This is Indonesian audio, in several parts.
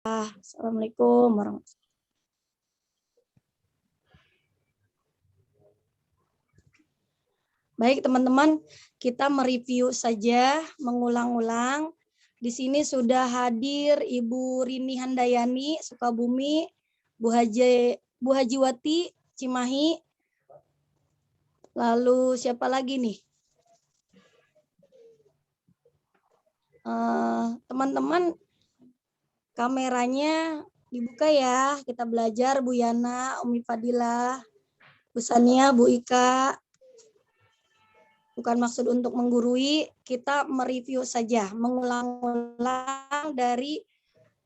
Assalamualaikum warahmatullahi wabarakatuh. Baik teman-teman, kita mereview saja, mengulang-ulang. Di sini sudah hadir Ibu Rini Handayani, Sukabumi, Bu Hajiwati, Cimahi. Lalu siapa lagi nih? Teman-teman, kameranya dibuka ya. Kita belajar Bu Yana, Umi Fadilah, Bu Sania, Bu Ika. Bukan maksud untuk menggurui, kita mereview saja, mengulang-ulang dari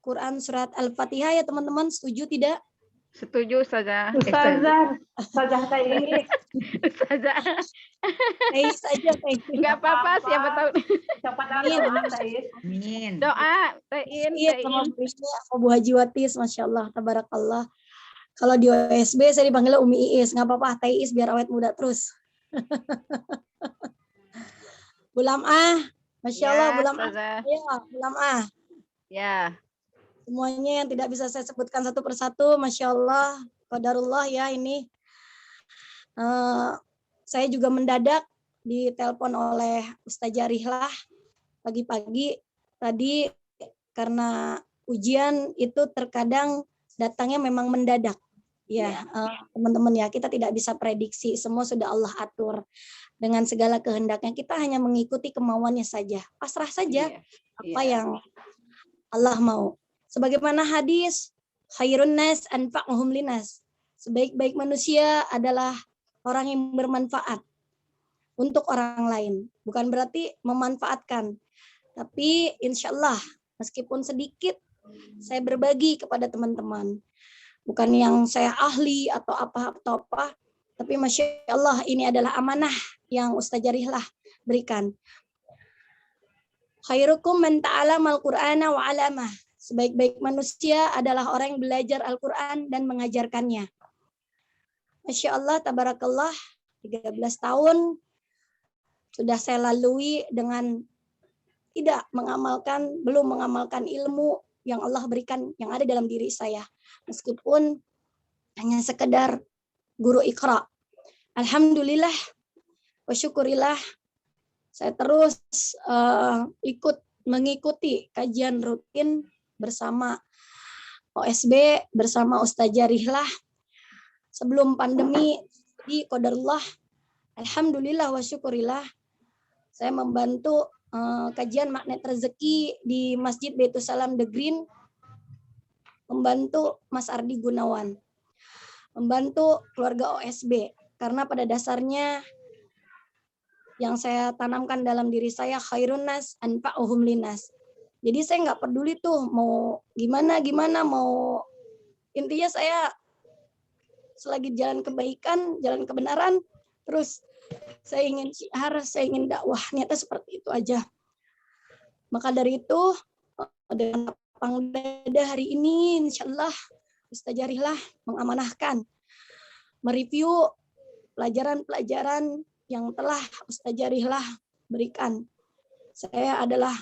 Quran surat Al-Fatihah ya teman-teman, setuju tidak? Setuju saja. Ustazah Taiz. Ustazah. Taiz saja, Taiz. Enggak apa-apa, siapa tahu. Siapa tahu doa Taiz. Amin. Doa, Tain. Sama Bu Hajiwatis, Masya Allah, tabarakallah. Kalau di OSB saya dipanggil Umi Iis, nggak apa-apa, Taiz biar awet muda terus. Bu Lam'ah, Masya Allah, Bu Lam'ah. Ya, Bu Lam'ah. Ya. Semuanya yang tidak bisa saya sebutkan satu persatu, Masya Allah, qadarullah ya ini. Saya juga mendadak ditelepon oleh Ustazah Rihlah pagi-pagi tadi karena ujian itu terkadang datangnya memang mendadak. Ya, teman-teman ya, kita tidak bisa prediksi, semua sudah Allah atur dengan segala kehendaknya. Kita hanya mengikuti kemauannya saja, pasrah saja apa yang Allah mau. Sebagaimana hadis, khairun nas anfa'uhum linas. Sebaik-baik manusia adalah orang yang bermanfaat untuk orang lain. Bukan berarti memanfaatkan, tapi insya Allah meskipun sedikit saya berbagi kepada teman-teman. Bukan yang saya ahli atau apa, tapi Masya Allah ini adalah amanah yang Ustazah Rihlah berikan. Khairukum man ta'alamal Qur'ana wa 'alamah. Sebaik-baik manusia adalah orang yang belajar Al-Quran dan mengajarkannya. Masya Allah, tabarakallah, 13 tahun sudah saya lalui dengan belum mengamalkan ilmu yang Allah berikan, yang ada dalam diri saya. Meskipun hanya sekedar guru Iqra. Alhamdulillah, wa syukurillah, saya terus mengikuti kajian rutin bersama OSB, bersama Ustazah Rihlah sebelum pandemi di qadarullah. Alhamdulillah wa syukurillah, saya membantu kajian magnet rezeki di Masjid Baitul Salam The Green, membantu Mas Ardi Gunawan, membantu keluarga OSB, karena pada dasarnya yang saya tanamkan dalam diri saya, khairun nas anfa'uhum linas. Jadi saya nggak peduli tuh mau gimana, mau intinya saya selagi jalan kebaikan, jalan kebenaran, terus saya ingin syiar, saya ingin dakwah, niatnya seperti itu aja. Maka dari itu dengan lapang dada hari ini, insya Allah Ustazah Rihlah mengamanahkan mereview pelajaran-pelajaran yang telah Ustazah Rihlah berikan. Saya adalah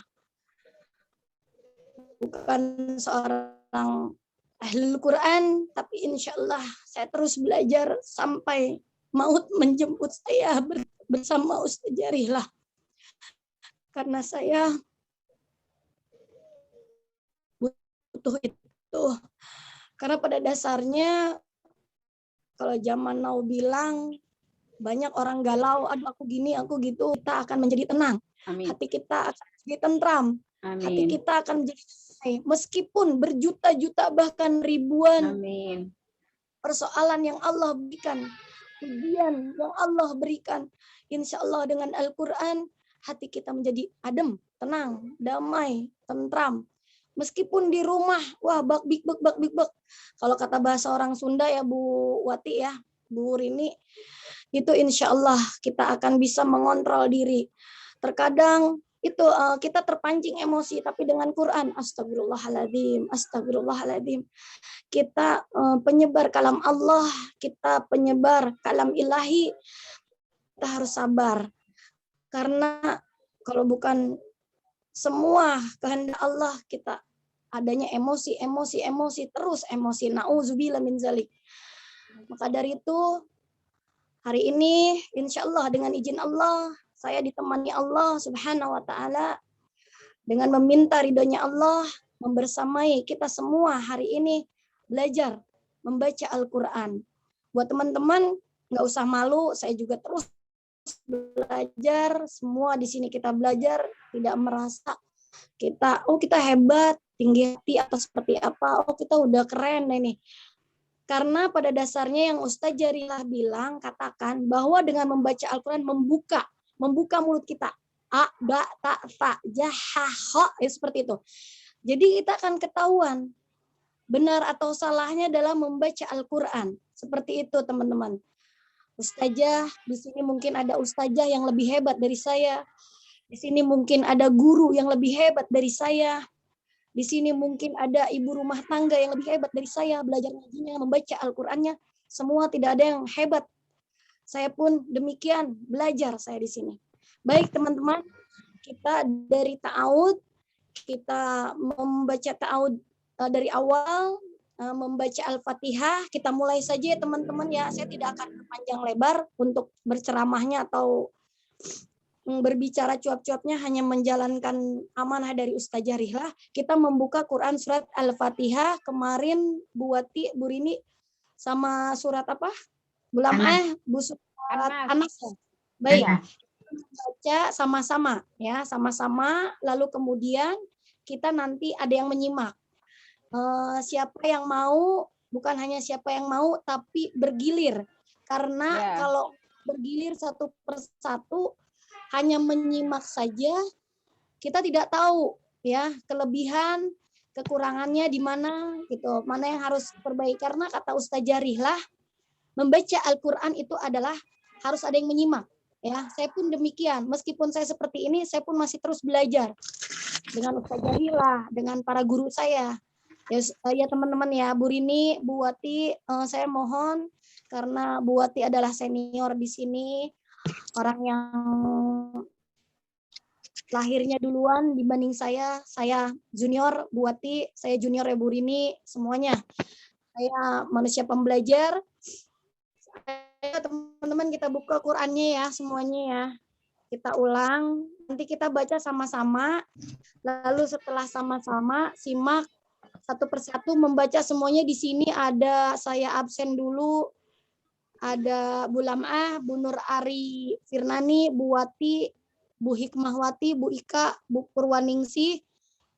bukan seorang ahli Quran, tapi insya Allah saya terus belajar sampai maut menjemput saya bersama Ustazah Rihlah. Karena saya butuh itu. Karena pada dasarnya kalau zaman now bilang banyak orang galau, aduh aku gini, aku gitu, kita akan menjadi tenang. Amin. Hati kita akan menjadi tentram. Amin. Hati kita akan menjadi meskipun berjuta-juta bahkan ribuan persoalan yang Allah berikan, ujian yang Allah berikan, insya Allah dengan Al-Quran hati kita menjadi adem, tenang, damai, tentram. Meskipun di rumah, wah bak bik. Kalau kata bahasa orang Sunda ya Bu Wati ya, Bu Rini, itu insya Allah kita akan bisa mengontrol diri. Terkadang itu kita terpancing emosi, tapi dengan Quran, astagfirullahaladzim, kita penyebar kalam Allah, kita penyebar kalam ilahi, kita harus sabar. Karena kalau bukan semua kehendak Allah, kita adanya emosi, terus emosi. Nauzubillah min zalik. Maka dari itu, hari ini insya Allah dengan izin Allah, saya ditemani Allah Subhanahu wa Ta'ala dengan meminta ridhonya Allah, membersamai kita semua hari ini belajar membaca Al-Quran. Buat teman-teman nggak usah malu, saya juga terus belajar, semua di sini kita belajar, tidak merasa kita hebat, tinggi hati atau seperti apa, kita udah keren ini. Karena pada dasarnya yang Ustaz Jarilah bilang, katakan bahwa dengan membaca Al-Quran membuka mulut kita. A, ba, ta, fa, ja, ha, ho, seperti itu. Jadi kita akan ketahuan benar atau salahnya dalam membaca Al-Quran. Seperti itu teman-teman. Ustazah, di sini mungkin ada ustazah yang lebih hebat dari saya. Di sini mungkin ada guru yang lebih hebat dari saya. Di sini mungkin ada ibu rumah tangga yang lebih hebat dari saya, belajar ngajinya, membaca Al-Qur'annya. Semua tidak ada yang hebat. Saya pun demikian, belajar saya di sini. Baik teman-teman, kita dari ta'awud, kita membaca ta'awud dari awal, membaca Al-Fatihah. Kita mulai saja ya teman-teman ya. Saya tidak akan panjang lebar untuk berceramahnya atau berbicara cuap-cuapnya, hanya menjalankan amanah dari Ustazah Rihlah. Kita membuka Quran surat Al-Fatihah. Kemarin Bu Wati, Bu Rini sama surat apa? Bu surat Anas. Baik. Baca sama-sama ya, sama-sama, lalu kemudian kita nanti ada yang menyimak. Siapa yang mau, bukan hanya siapa yang mau, tapi bergilir. Karena kalau bergilir satu persatu, hanya menyimak saja, kita tidak tahu ya kelebihan, kekurangannya di mana gitu, mana yang harus perbaiki. Karena kata Ustazah Rihlah, membaca Al-Qur'an itu adalah harus ada yang menyimak. Ya, saya pun demikian. Meskipun saya seperti ini, saya pun masih terus belajar dengan Ustazah Rihlah, dengan para guru saya. Ya teman-teman ya, Bu Rini, Bu Wati, saya mohon karena Bu Wati adalah senior di sini, orang yang lahirnya duluan dibanding saya junior, Bu Wati, saya junior ya Bu Rini, semuanya. Saya manusia pembelajar. Ayo teman-teman kita buka Qur'annya ya, semuanya ya. Kita ulang, nanti kita baca sama-sama, lalu setelah sama-sama simak satu persatu membaca semuanya. Di sini ada saya absen dulu, ada Bu Lam'ah, Bu Nur Ari Firnani, Bu Wati, Bu Hikmahwati, Bu Ika, Bu Purwaningsih,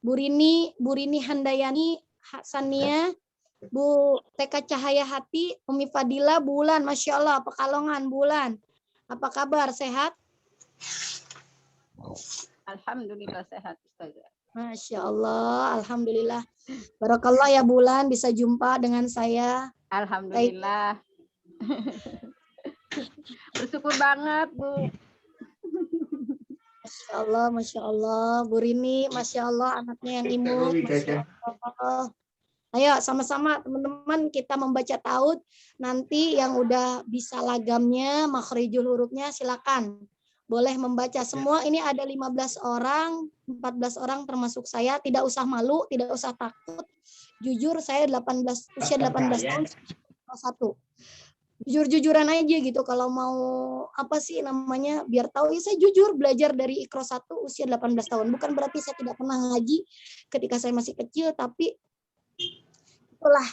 Bu Rini Handayani, Hassania, Bu TK Cahaya Hati, Umi Fadila, Bulan, Masya Allah, Pekalongan, Bulan. Apa kabar, sehat? Alhamdulillah sehat Ustazah. Masya Allah, Alhamdulillah. Barakallah ya Bulan, bisa jumpa dengan saya. Alhamdulillah. Bersyukur banget Bu. Masya Allah, Bu Rini, Masya Allah, anaknya yang imut, Masya Allah. Ayo sama-sama teman-teman kita membaca taud. Nanti yang udah bisa lagamnya, makhrijul hurufnya silakan. Boleh membaca semua. Ini ada 15 orang, 14 orang termasuk saya. Tidak usah malu, tidak usah takut. Jujur saya usia 18 tahun satu. Jujur-jujuran aja gitu, kalau mau apa sih namanya biar tahu ya, saya jujur belajar dari Iqra 1 usia 18 tahun. Bukan berarti saya tidak pernah ngaji ketika saya masih kecil, tapi itulah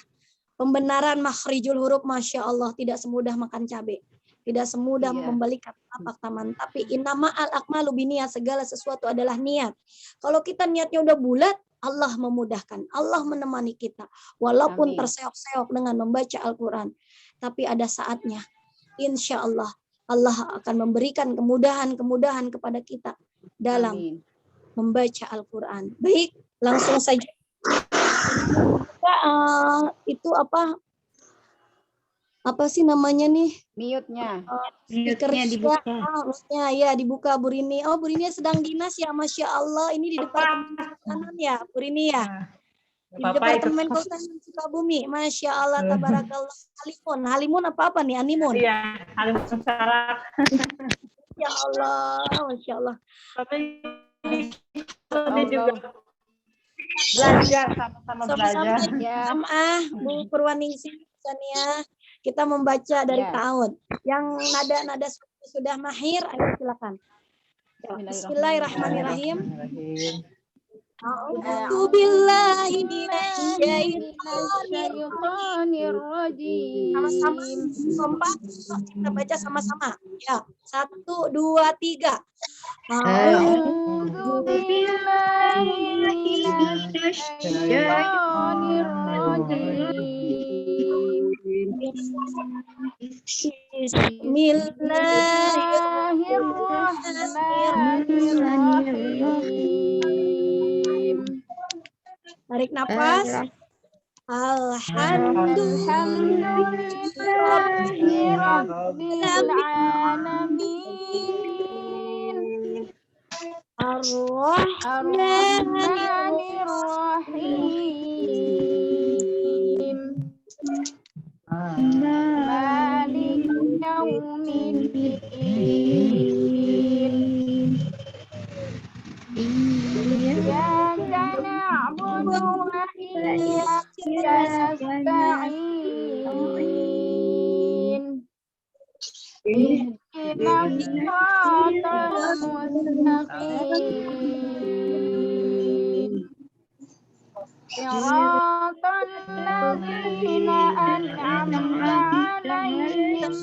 pembenaran makhrijul huruf. Masya Allah, tidak semudah makan cabai, tidak semudah membalik tapak taman, tapi innama al akmalu biniyat, segala sesuatu adalah niat. Kalau kita niatnya udah bulat, Allah memudahkan, Allah menemani kita walaupun terseok-seok dengan membaca Al-Quran. Tapi ada saatnya, insya Allah, Allah akan memberikan kemudahan-kemudahan kepada kita dalam membaca Al-Quran. Baik, langsung saja. Itu apa sih namanya nih? Mute-nya. Mute-nya dibuka. Ya dibuka Bu Rini. Oh, Bu Rini sedang dinas ya, Masya Allah. Ini di Departemen Kehutanan ya, Bu Rini ya. Di Departemen Kehutanan Sukabumi. Masya Allah, tabarakallah. Halimun apa nih? Animun. Iya, halimun salak. Ya Allah, Masya Allah. Tapi ini juga Belajar, sama-sama Sama-sama belajar. Ya. Bu Purwaningsih, Sania. Kita membaca dari Ya. ta'awud. Yang nada-nada sudah mahir, ayo silakan. Ya, Bismillahirrahmanirrahim. A'udzu billahi minasyaitonir rajim. Sama-sama kompak kita baca sama-sama. Ya, 1 2 3. A'udzu billahi minasyaitonir rajim. Bismillahirrahmanirrahim. Tarik nafas. Alhamdulillahi rabbil alamin. Ar-Rahmanir-Rahim. Malik yaumiddin. Iyyaka na'budu wa iyyaka nasta'in. Ihdinas siratal mustaqim. Siratal ladzina an'amta 'alaihim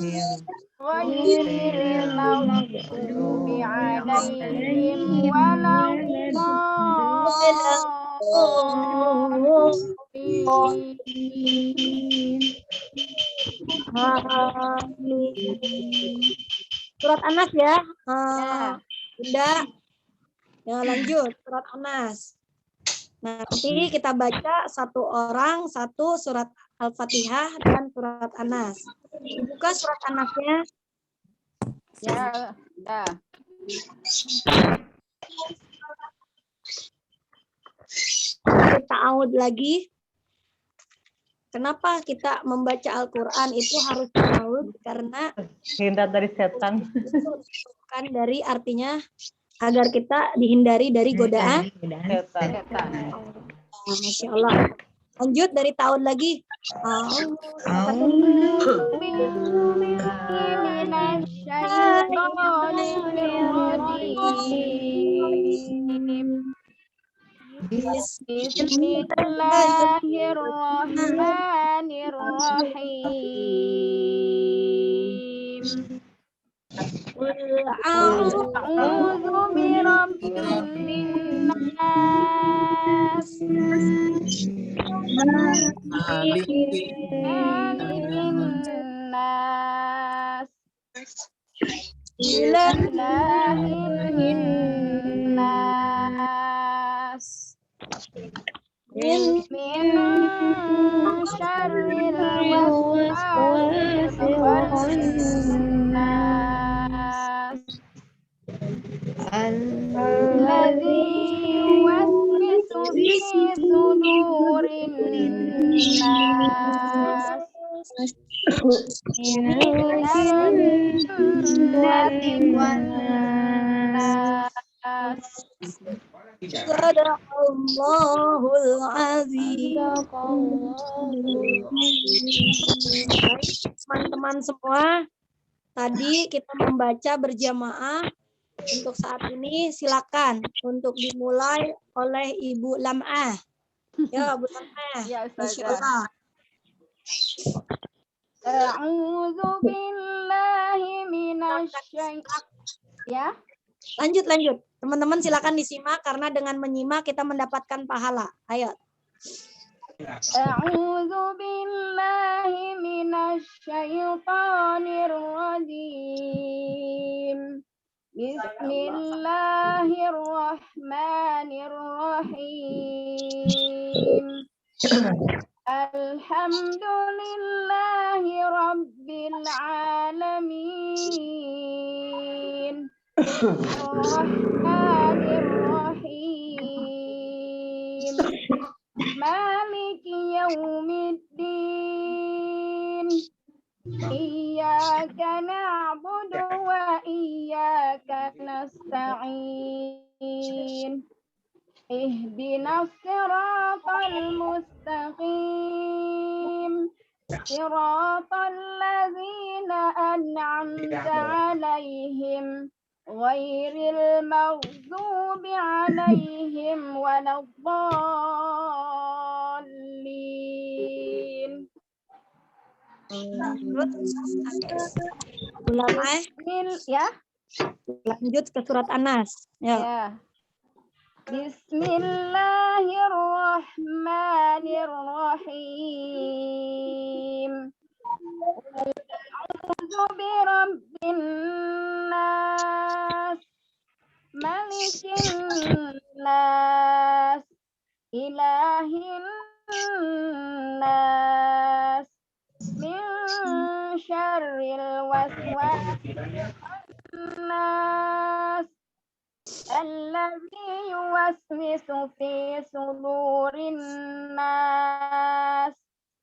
ghairil maghdubi 'alaihim waladdallin. Surat Anas ya. Ya. Bunda. Ya, lanjut surat Anas. Nanti kita baca satu orang satu surat Al-Fatihah dan surat Anas. Buka surat Anasnya. Ya. Ya. Kita out lagi. Kenapa kita membaca Al-Quran itu harus ta'awud? Karena Hindar dari setan. itu bukan dari artinya agar kita dihindari dari godaan. Setan. Masya Allah. Lanjut dari tahun lagi. Bismillahirrahmanirrahim. A'udzu birabbin nas. Malikin nas. Ilahin nas. Min syarril waswasil khannas. Alladzi yuwaswisu fi sudurin nas. Minal jinnati wan nas. Sadaqallahul azim. Teman-teman semua, tadi kita membaca berjamaah. Untuk saat ini silakan untuk dimulai oleh Ibu Lam'ah. Ya, Bu Lam'ah. Ya, Insyaallah. A'udzu billahi minasyaitonir. Ya. Lanjut. Teman-teman silakan disimak karena dengan menyimak kita mendapatkan pahala. Ayo. A'udzu billahi minasyaitonir rajim. Bismillahirrahmanirrahim. Alhamdulillahi rabbil alamin. Ar-Rahmanir-Rahim. Maliki yaumiddin. Iyyaka na'budu wa iyyaka nasta'in. Ihdinas siratal mustaqim. Siratal ladzina an'amta 'alaihim ghairil maghdubi 'alaihim waladdallin. Ya. Lanjut ke surat An-Nas. Ya. Ya. Bismillahirrahmanirrahim. A'udzu birabbin nas, malikin nas, ilahin nas, min syarril waswasil nas, alladzi yuwaswisu fi sudurin nas,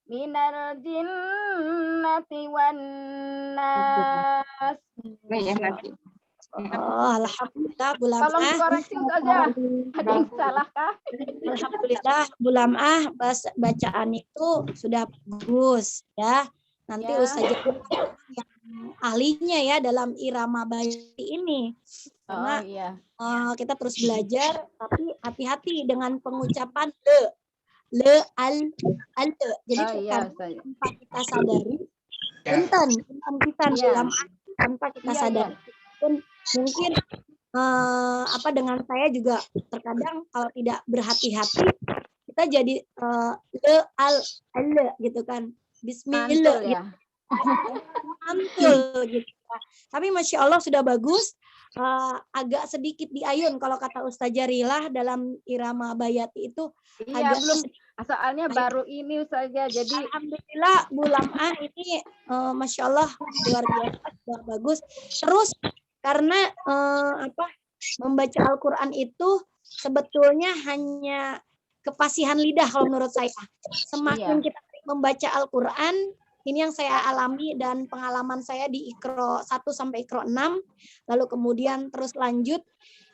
minal jinnati wan nas. Oh, alhamdulillah Bu Tolong Lam'ah. dikoreksi saja. Ada yang salah kah? Alhamdulillah Bu Lam'ah bacaan itu sudah bagus ya. Nanti Ya. Ustazah yang ahlinya ya dalam irama bait ini. Karena Oh iya. kita terus belajar, tapi hati-hati dengan pengucapan al. Jadi Oh iya, bukan saya. tanpa kita sadari, punten pisan Iya. dalam tanpa kita Iya, sadari. Pun mungkin dengan saya juga terkadang kalau tidak berhati-hati kita jadi al gitu kan. Bismillah Mantul ya. mantul gitu. Tapi Masya Allah sudah bagus. Agak sedikit diayun kalau kata Ustazah Rilah dalam irama bayati itu Iya, agak belum. Soalnya baru ini saja. Jadi alhamdulillah Bu Lam'ah ini Masya Allah luar biasa sudah bagus. Terus karena membaca Al-Quran itu sebetulnya hanya kefasihan lidah kalau menurut saya. Semakin kita membaca Al-Quran, ini yang saya alami dan pengalaman saya di Iqra 1 sampai Iqra 6, lalu kemudian terus lanjut.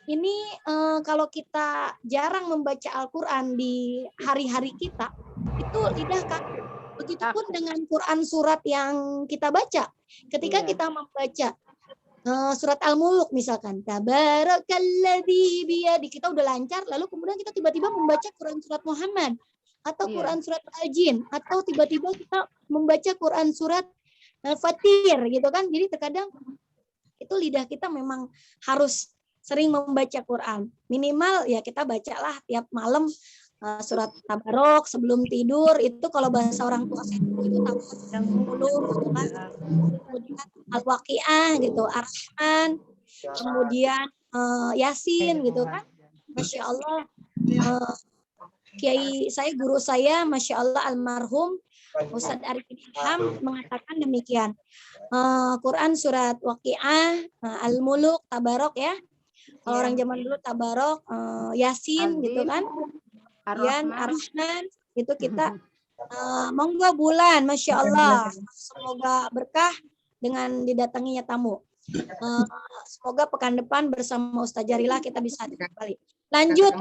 Ini kalau kita jarang membaca Al-Quran di hari-hari kita, itu lidah kaku. Begitupun dengan Quran surat yang kita baca. Ketika kita membaca surat Al-Muluk misalkan, Tabarakalladzi biyadi, kita udah lancar, lalu kemudian kita tiba-tiba membaca Quran surat Muhammad atau Quran surat Al-Jin, atau tiba-tiba kita membaca Quran surat Fatir gitu kan. Jadi terkadang itu lidah kita memang harus sering membaca Quran. Minimal ya kita bacalah tiap malam surat Tabarok sebelum tidur. Itu kalau bahasa orang tua saya itu Tabarok yang 10 gitu kan. Kemudian Al-Waqiah gitu, Ar-Rahman, kemudian Yasin gitu kan. Masya Allah. Kiai saya, guru saya, Masya Allah almarhum Ustadz Arifin Ilham mengatakan demikian. Quran surat Waqiah, Al-Muluk, Tabarok ya. Kalau orang zaman dulu Tabarok, Yasin gitu kan. Kemudian Ar-Rahman itu kita monggo bulan, Masya Allah. Semoga berkah dengan didatanginya tamu. Semoga pekan depan bersama Ustazah Rilah kita bisa kembali. Lanjut,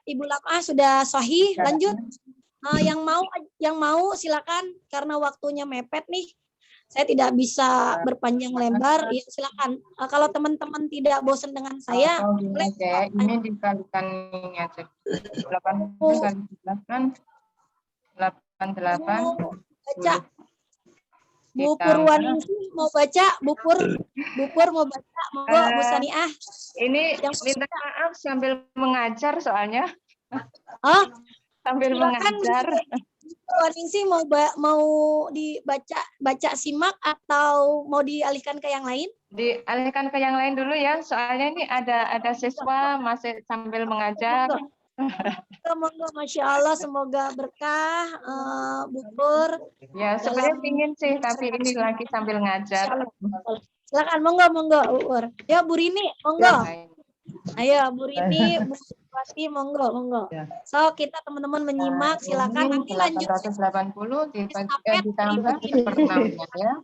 Ibu Lam'ah sudah sahih. Lanjut, yang mau silakan karena waktunya mepet nih. Saya tidak bisa berpanjang lebar. Ya, silakan. Kalau teman-teman tidak bosan dengan saya, boleh. Ini dikalikan aja. 80 kali 8, 88. Baca. Bu Purwaningsih mau baca, Bu Pur mau baca, monggo Bu Saniah. Ini minta maaf sambil mengajar soalnya. Oh, Sambil silakan, mengajar. Bu Purwaningsih mau baca simak atau mau dialihkan ke yang lain? Dialihkan ke yang lain dulu ya, soalnya ini ada siswa masih sambil mengajar. Monggo, Masya Allah, semoga berkah, Bu Pur. Ya, sebenarnya ingin sih, tapi ini lagi sambil ngajar. Silakan, monggo, Bu Pur. Ya, Bu Rini, monggo. Ayo, Bu Rini, Bu Wati, monggo. So, kita teman-teman menyimak, silakan nanti lanjut. 880 ditambah 1/6-nya ya.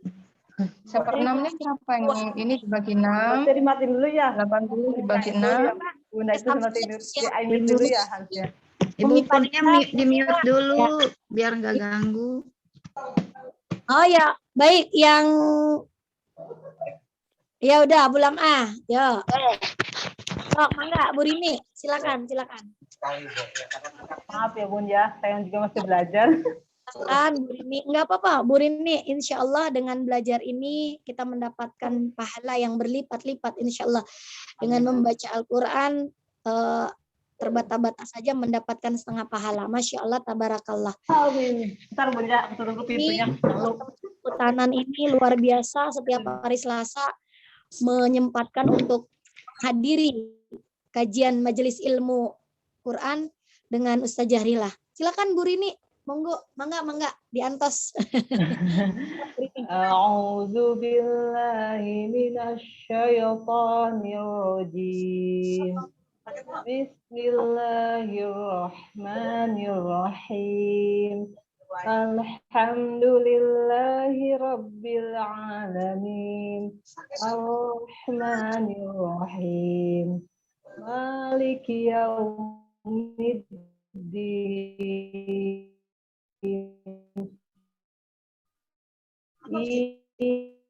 1/6-nya berapa ini? Ini dibagi 6. Dimatiin dulu ya. 80 dibagi 6. Bunda itu sempat tidur. Ya, I dulu ya harusnya. Ibu Kurnia di mute Ya. dulu biar nggak ganggu. Oh ya, baik yang ya udah bulam A. Yo. Oh, mangga Bu Rini, silakan. Maaf ya Bun ya, saya juga masih belajar. Silakan Bu Rini, enggak apa-apa Bu Rini, insya Allah dengan belajar ini kita mendapatkan pahala yang berlipat-lipat insya Allah. Dengan membaca Al-Quran terbata-bata saja mendapatkan setengah pahala. Masya Allah, tabarakallah. Ntar Bun ya, tunggu pintunya. Hutanan ini luar biasa, setiap hari Selasa menyempatkan untuk hadiri kajian majelis ilmu Quran dengan Ustazah Rilah. Silakan Bu Rini, monggo, mangga diantos. A'udzu billahi minasy syaithanir rajim. Bismillahirrahmanirrahim. Alhamdulillahi rabbil alamin. Ar-Rahmanir-Rahim. Maliki yaumiddin.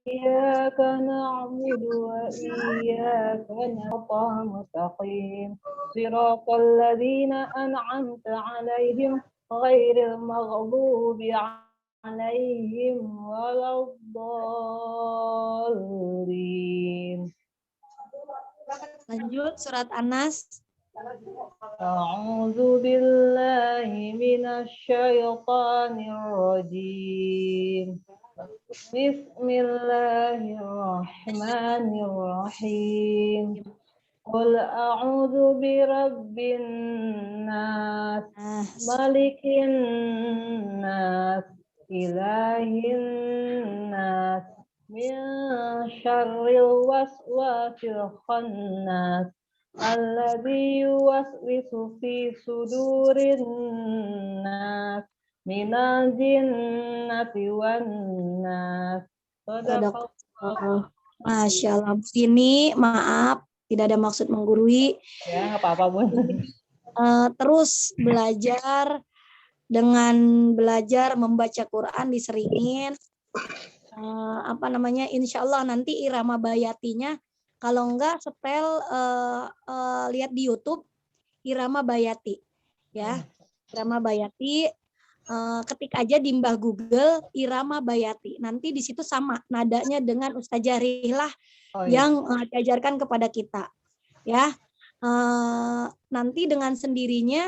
Iyyaka na'budu wa iyyaka nasta'in. Shiratal ladzina an'amta 'alaihim ghairil maghdubi 'alaihim waladdallin. Lanjut surat An-Nas. A'udzu billahi minasy syaithanir rajim. Bismillahirrahmanirrahim. Qul a'udzu birabbin nas, malikin nas, ilahin nas, min syarril waswasil khannas, alladzi yuwaswisu fi sudurin nas, minal jinnati wan nas. Masya Allah. Ini maaf, tidak ada maksud menggurui. Ya, nggak apa-apa Bun. Terus belajar dengan belajar membaca Quran diseringin. Insya Allah nanti irama bayatinya, kalau enggak setel lihat di YouTube irama bayati, ya irama bayati. Ketik aja di Mbah Google irama bayati, nanti di situ sama nadanya dengan Ustazah Rihlah yang diajarkan kepada kita, ya. Nanti dengan sendirinya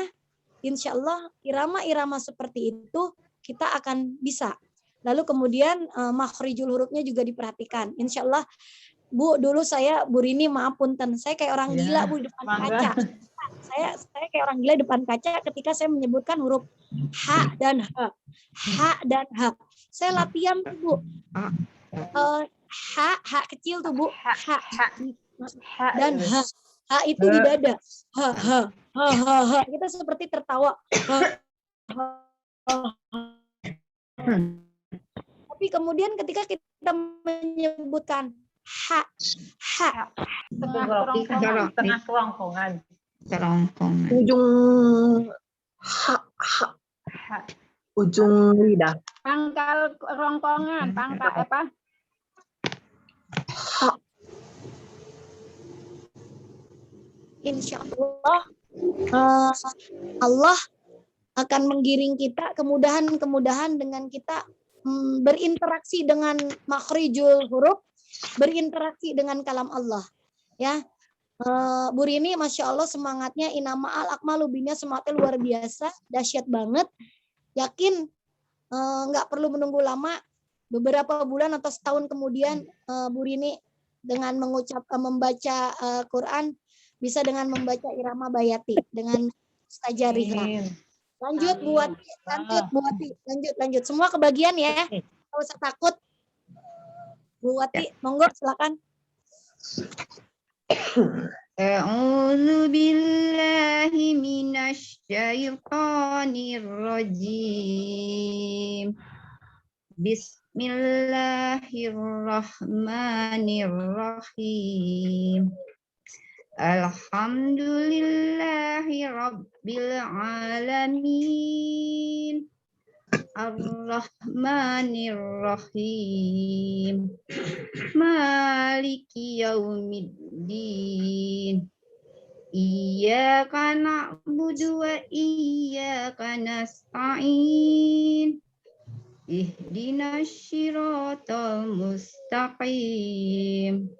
insya Allah irama-irama seperti itu kita akan bisa. Lalu kemudian makhrijul hurufnya juga diperhatikan. Insya Allah Bu, dulu saya Bu Rini maaf punten, saya kayak orang gila Bu di depan kaca. Saya kayak orang gila depan kaca ketika saya menyebutkan huruf H dan H. H dan H. Saya latihan tuh Bu. H kecil tuh Bu. H dan H. H itu di dada. H. Kita seperti tertawa. Tapi kemudian ketika kita menyebutkan H. Tengah kerongkongan. Ujung ujung lidah. Pangkal kerongkongan, pangkal apa? Insya Allah Allah akan menggiring kita kemudahan dengan kita berinteraksi dengan makhrijul huruf, berinteraksi dengan kalam Allah, ya. Bu Rini, Masya Allah semangatnya, inama al-akmalu binya, semangatnya luar biasa, dahsyat banget. Yakin nggak perlu menunggu lama, beberapa bulan atau setahun kemudian Bu Rini dengan membaca Quran bisa dengan membaca irama bayati dengan Ustazah Rihlah. Lanjut Bu Wati, lanjut. Semua kebagian ya, nggak usah takut. Bu Wati, monggo silakan. A'udzu billahi minasy syaithanir rajim. Bismillahirrahmanirrahim. Alhamdulillahi Rabbil Alamin. Ar-Rahmanir Rahim. Maliki Yaumiddin. Iyyaka na'budu wa iyyaka nasta'in. Ihdinas siratal mustaqim.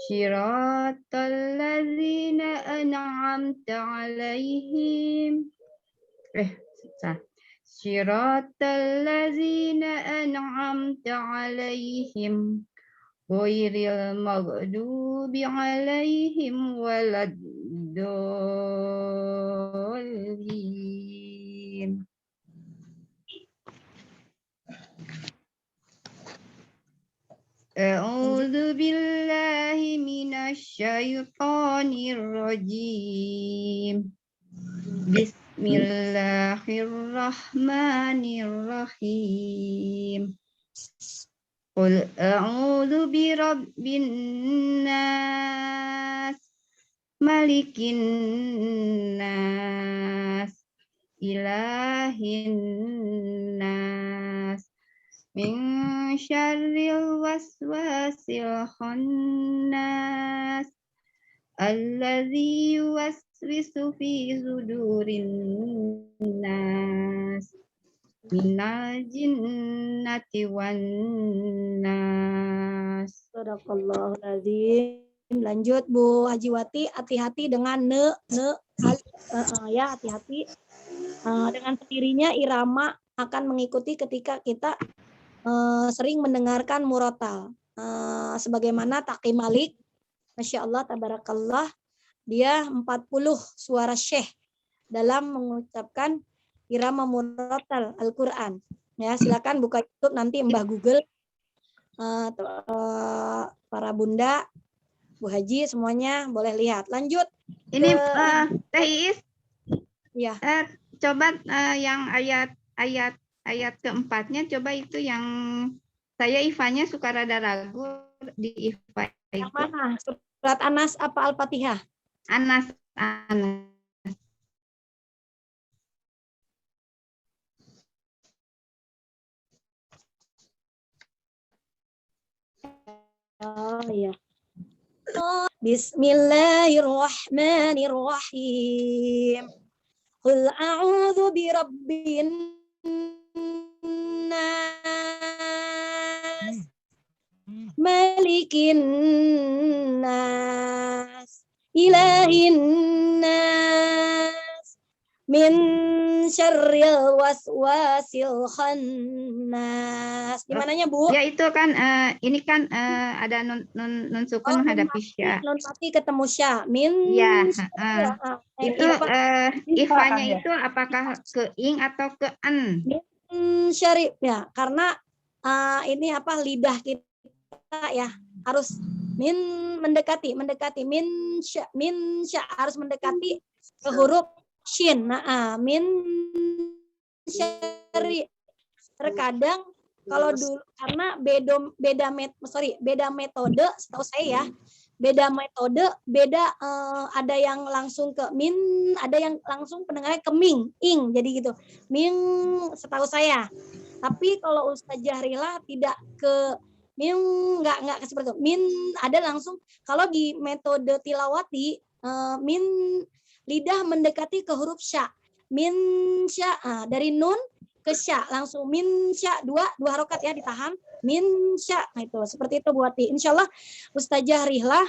Siratal ladzina an'amta 'alaihim. Siratal ladzina an'amta 'alaihim. Ghairil maghdubi 'alaihim waladdallin. A'udzu billahi minasy syaithanir rajim. Bismillahirrahmanirrahim. Qul a'udzu birabbin nas, malikin nas, ilahin nas, min syarril waswasil khannas, alladzi yuwaswisu fi sudurin nas, minal jinnati wan nas. Sadaqallahul azim. Lanjut Bu Hajiwati, hati-hati dengan ya, hati-hati. Dengan sendirinya irama akan mengikuti ketika kita sering mendengarkan murotal. Sebagaimana Taqi Malik, Masya Allah, tabarakallah, dia 40 suara syekh dalam mengucapkan irama murotal Al-Quran. Ya, silakan buka YouTube nanti Mbah Google, para bunda, Bu Haji semuanya boleh lihat. Lanjut. Ini Teh Iis, Ya. coba yang ayat keempatnya, coba itu yang saya Ifanya suka rada ragu di Ifa Yang itu. mana? Surat Anas apa Al-Fatihah? Anas. Oh iya. Bismillahirrahmanirrahim. Qul a'udzu birabbin nas, malikin nas, ilahin nas, min syarril waswasil khannas. Di mananya, Bu? Ya itu kan ini kan ada nun sukun menghadap isya. Nun mati ketemu sya. Min Ya, itu ifa. ifanya itu apakah ke ing atau ke an? Min syarib ya, karena ini apa, lidah kita ya harus mendekati min sya harus mendekati ke huruf shin. Nah, min syari. Terkadang kalau dulu karena beda metode, setahu saya ya, beda metode, ada yang langsung ke min, ada yang langsung pendengarnya ke ing, jadi gitu. Ming setahu saya. Tapi kalau Ustazah Rila tidak ke min, enggak seperti itu. Min ada langsung, kalau di metode tilawati min lidah mendekati ke huruf sya. Min sya, dari nun ke sya langsung min sya, dua harokat ya, ditahan min sya. Nah itu seperti itu buati. Insyaallah Ustazah Rihlah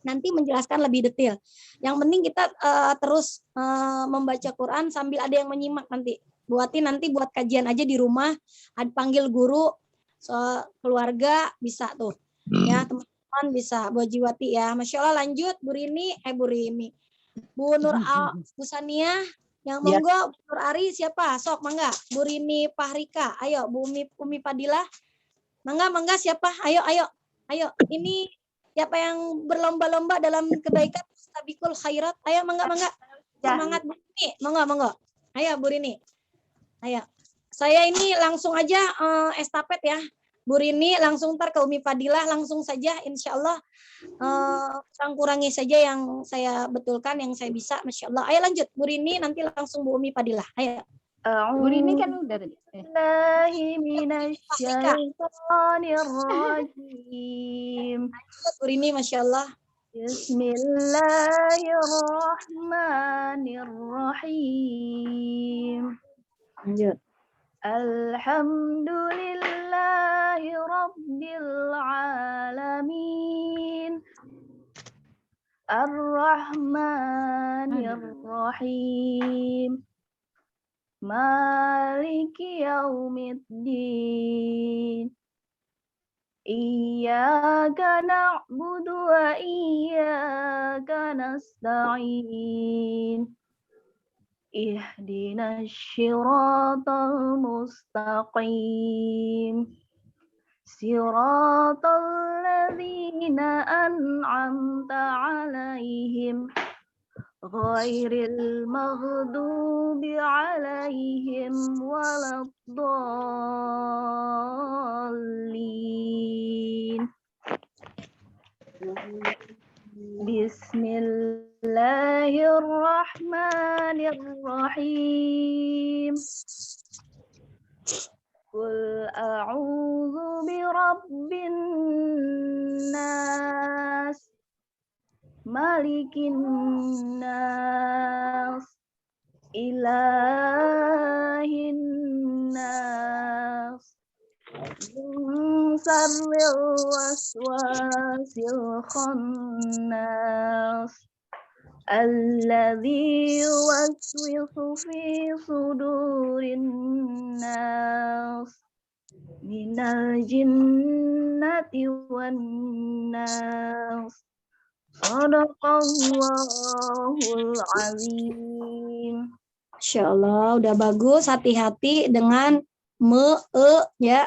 nanti menjelaskan lebih detail. Yang penting kita terus membaca Quran sambil ada yang menyimak nanti. Buati nanti buat kajian aja di rumah, panggil guru, keluarga bisa tuh. Ya, teman-teman bisa, Bu Hajiwati ya. Masya Allah. Lanjut Bu Rini, Bu Nur Bu Sania, yang monggo. Bu Nur Ari siapa? Sok mangga. Bu Rini Pahrika, ayo. Bu Umi Fadilah, mangga siapa? Ayo. Ini siapa yang berlomba-lomba dalam kebaikan? Mustabikul khairat. Ayo mangga. Semangat Bu Rini, monggo. Ayo Bu Rini. Ayo. Saya ini langsung aja estafet ya. Bu Rini langsung ntar ke Umi Fadilah langsung saja, insya Allah kurangi saja yang saya betulkan, yang saya bisa, Masya Allah. Ayo lanjut, Bu Rini, nanti langsung Bu Umi Fadilah. Ayo. Bu Rini kan udah tadi. Bismillahirrahmanirrahim. Bu Rini, Masya Allah. Bismillahirrahmanirrahim. Lanjut. Alhamdulillahi Rabbil Alamin. Ar-Rahmanir-Rahim. Maliki Yaumiddin. Iyyaka na'budu wa iyyaka nasta'in. Ihdinas siratal mustaqim. Siratal ladzina an'amta 'alaihim ghairil maghdubi 'alaihim waladdallin. Bismillahirrahmanirrahim. Qul a'udzu birabbin nas, malikin nas, ilahin nas, min syarril waswasil khannas, alladzi yuwaswisu fi sudurin nas, minal jinnati wan nas. Shadaqallahul azim. Masya Allah, udah bagus. Hati-hati dengan ya,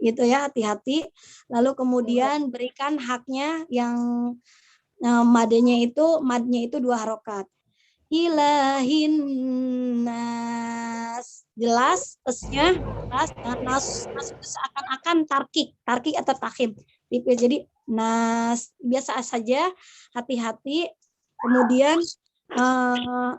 gitu ya, hati-hati. Lalu kemudian berikan haknya yang madnya itu 2 harokat. Ilahin nas. Jelas, esnya jelas. Nas itu seakan-akan tarkik atau takhim. Jadi nas, biasa saja, hati-hati. Kemudian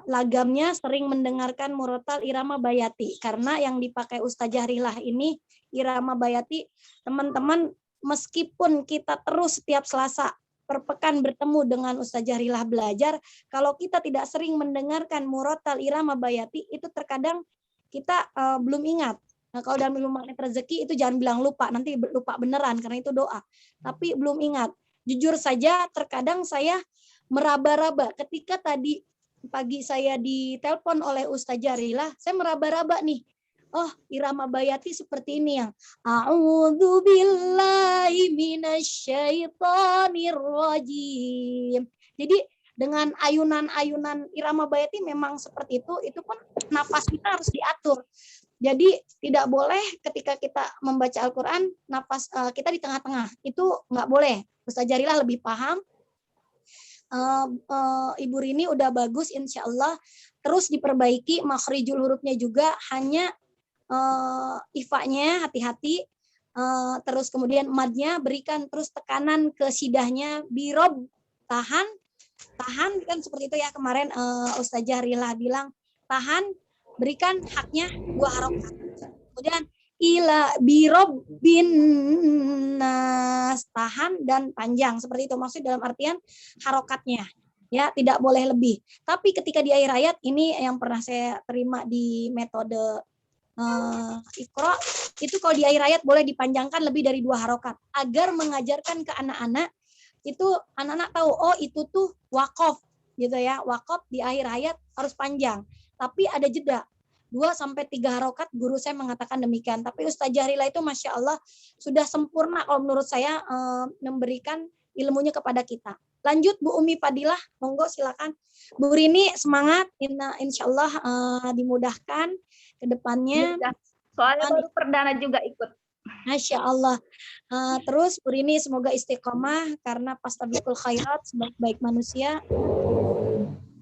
lagamnya sering mendengarkan murotal irama bayati, karena yang dipakai Ustazah Rihlah ini irama bayati. Teman-teman, meskipun kita terus setiap Selasa per pekan bertemu dengan Ustazah Rihlah belajar, kalau kita tidak sering mendengarkan murotal irama bayati, itu terkadang kita belum ingat. Nah, kalau dalam ilmu magnet rezeki itu jangan bilang lupa, nanti lupa beneran karena itu doa. Tapi belum ingat. Jujur saja terkadang saya meraba-raba. Ketika tadi pagi saya ditelepon oleh Ustazah Rihlah, saya meraba-raba nih. Oh, irama bayati seperti ini yang a'udzu billahi minasyaitonir rajim. Jadi dengan ayunan-ayunan irama bayati memang seperti itu pun nafas kita harus diatur. Jadi tidak boleh ketika kita membaca Al-Quran nafas kita di tengah-tengah, itu nggak boleh. Ustazah Rihlah lebih paham. Ibu Rini udah bagus, insya Allah. Terus diperbaiki makhrijul hurufnya juga, hanya ifanya hati-hati. Terus kemudian madnya berikan terus tekanan ke sidahnya, birob, tahan kan seperti itu ya. Kemarin Ustazah Rihlah bilang tahan, berikan haknya 2 harokat. Kemudian ila birob bin nas, tahan dan panjang seperti itu, maksud dalam artian harokatnya ya, tidak boleh lebih. Tapi ketika di akhir ayat ini yang pernah saya terima di metode Iqra, itu kalau di akhir ayat boleh dipanjangkan lebih dari 2 harokat agar mengajarkan ke anak-anak, itu anak-anak tahu oh itu tuh wakof gitu ya, wakof di akhir ayat harus panjang, tapi ada jeda 2-3 harokat. Guru saya mengatakan demikian. Tapi Ustazah Rihlah itu Masya Allah sudah sempurna kalau menurut saya memberikan ilmunya kepada kita. Lanjut Bu Umi Fadilah, monggo silakan. Bu Rini semangat, insya Allah dimudahkan ke depannya. Soalnya baru perdana juga ikut. Masya Allah. Terus Bu Rini semoga istiqomah karena pastabiqul khairat, sebaik-baik manusia.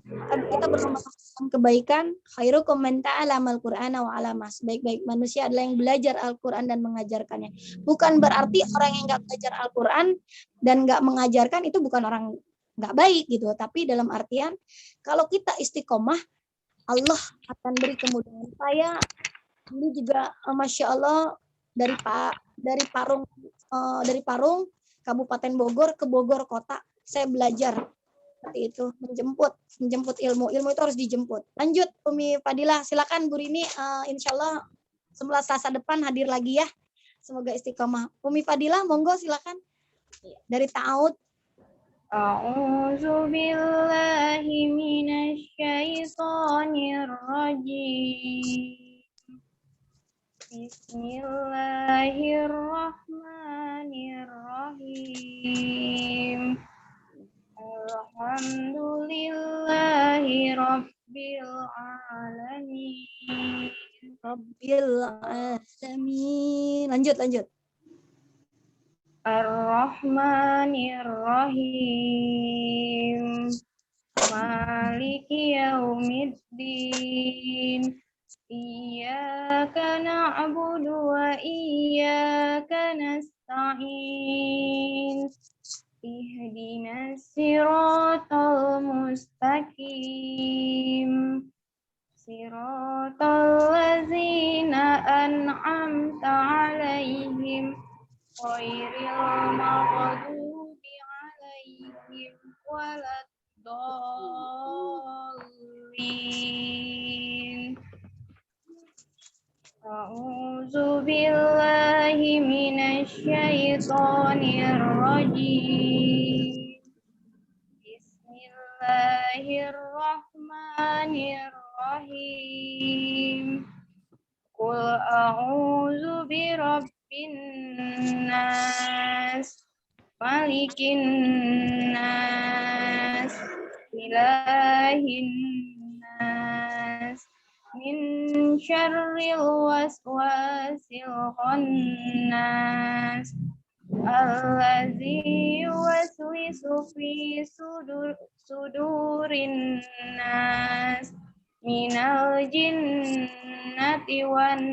kita bersama kebaikan. Khairukum man ta'allama al-Qur'ana wa 'allama. Baik-baik manusia adalah yang belajar Al-Qur'an dan mengajarkannya. Bukan berarti orang yang nggak belajar Al-Qur'an dan nggak mengajarkan itu bukan orang nggak baik gitu. Tapi dalam artian kalau kita istiqomah, Allah akan beri kemudahan. Saya ini juga Masya Allah dari Parung Kabupaten Bogor ke Bogor kota, saya belajar seperti itu, menjemput ilmu itu harus dijemput. Lanjut Umi Fadilah, silakan Bu Rini, insya Allah sebelah Selasa depan hadir lagi ya, semoga istiqomah. Umi Fadilah monggo silakan dari Ta'awud. A'udzu billahi minasyaitonir rajim. Bismillahirrahmanirrahim. Alhamdulillahi rabbil alamin. Lanjut. Ar-Rahmanir-Rahim. Maliki yaumiddin. Iyyaka na'budu wa iyyaka nasta'in. Ihdinas siratal mustaqim. Siratal ladzina an'amta 'alaihim ghairil maghdubi 'alaihim waladdallin. A'udzu billahi minasyaitonir rajim. Bismillahirrahmanirrahim. Qul a'udzu birabbin nas, malikin nas, ilahin nas, min syarril waswasil khannas, allazi yuwaswisu fi sudurin nas, minal jinnati wan